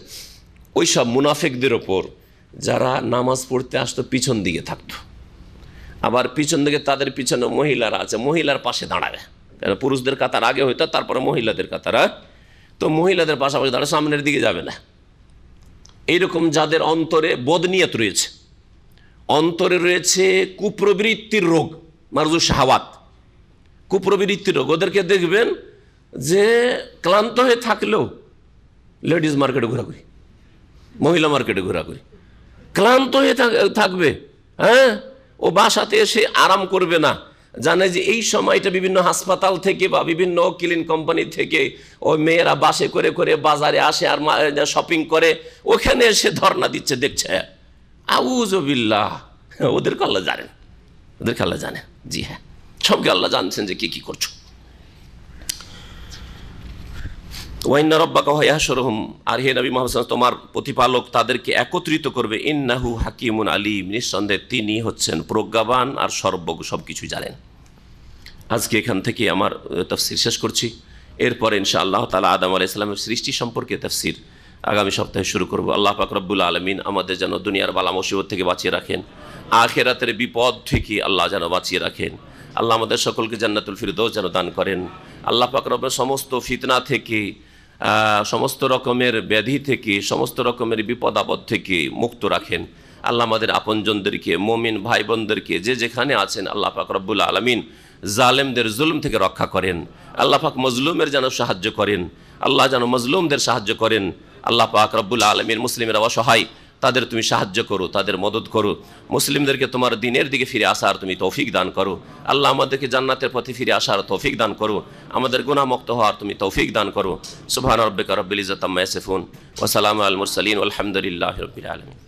ওই সব মুনাফিকদের ওপর যারা নামাজ পড়তে আসতো পিছন দিকে থাকতো, আবার পিছন দিকে তাদের পিছনে মহিলারা আছে, মহিলার পাশে দাঁড়াবে, পুরুষদের কাতার আগে হইতো, তারপরে মহিলাদের কাতার, তো মহিলাদের পাশাপাশি দাঁড়ায়, সামনের দিকে যাবে না। এইরকম যাদের অন্তরে বদনিয়ত রয়েছে, অন্তরে রয়েছে কুপ্রবৃত্তির রোগ, মারজু শাহওয়াত, কুপ্রবৃত্তির রোগ, ওদেরকে দেখবেন যে ক্লান্ত হয়ে থাকলেও লেডিস মার্কেটে ঘোরাঘুরি, মহিলা মার্কেটে ঘোরাঘুরি, ক্লান্ত হয়ে থাকবে, হ্যাঁ, ও বাসাতে এসে আরাম করবে না, জানে যে এই সময়টা বিভিন্ন হাসপাতাল থেকে বা বিভিন্ন ক্লিন কোম্পানি থেকে ওই মেয়েরা বাসে করে করে বাজারে আসে আর শপিং করে, ওখানে এসে ধর্ণা দিচ্ছে, দেখছে। আউযুবিল্লাহ, ওদেরকে আল্লাহ জানেন, ওদেরকে আল্লাহ জানেন, জি হ্যাঁ, সবকে আল্লাহ জানছেন যে কি কি করছো। ওয়াইন্না রব্বাকা ইয়াহশুরুহুম, আর হে নবী মুহাম্মদ সাল্লাল্লাহু আলাইহি ওয়াসাল্লাম, তোমার প্রতিপালক তাদেরকে একত্রিত করবে। ইন্নাহু হাকিমুন আলিম, নিঃসন্দেহে তিনি হচ্ছেন প্রজ্ঞাবান আর সর্বজ্ঞ, সব কিছুই জানেন। আজকে এখান থেকে আমার তাফসীর শেষ করছি। এরপরে ইনশাআল্লাহ তাআলা আদম আলাইহিস সালামের সৃষ্টি সম্পর্কে তাফসীর আগামী সপ্তাহে শুরু করব। আল্লাহ পাক রব্বুল আলামিন আমাদের যেন দুনিয়ার বালা মুসিবত থেকে বাঁচিয়ে রাখেন, আখিরাতের বিপদ থেকে আল্লাহ যেন বাঁচিয়ে রাখেন। আল্লাহ আমাদের সকলকে জান্নাতুল ফিরদৌস যেন দান করেন। আল্লাহ পাক রব্বের সমস্ত ফিতনা থেকে, সমস্ত রকমের ব্যাধি থেকে, সমস্ত রকমের বিপদ আপদ থেকে মুক্ত রাখেন। আল্লাহ আমাদের আপনজনদেরকে, মুমিন ভাই বোনদেরকে যে যেখানে আছেন আল্লাহ পাক রব্বুল আলামিন জালেমদের জুলুম থেকে রক্ষা করেন। আল্লাহ পাক মজলুমের যেন সাহায্য করেন, আল্লাহ যেন মজলুমদের সাহায্য করেন। আল্লাহ পাক রব্বুল আলামিন মুসলিমেরা অসহায়, তাদের তুমি সাহায্য করো, তাদের মদত করো। মুসলিমদেরকে তোমার দিনের দিকে ফিরে আসার তুমি তৌফিক দান করো। আল্লাহ আমাদেরকে জান্নাতের পথে ফিরে আসার তৌফিক দান করো, আমাদের গুনাহমুক্ত হওয়ার তুমি তৌফিক দান করো। সুবহান রাব্বিকা রাব্বিল ইজ্জাতি আম্মা ইয়াসিফুন ওয়া সালামুন আলাল মুরসালিন ওয়াল হামদুলিল্লাহি রাব্বিল আলামিন।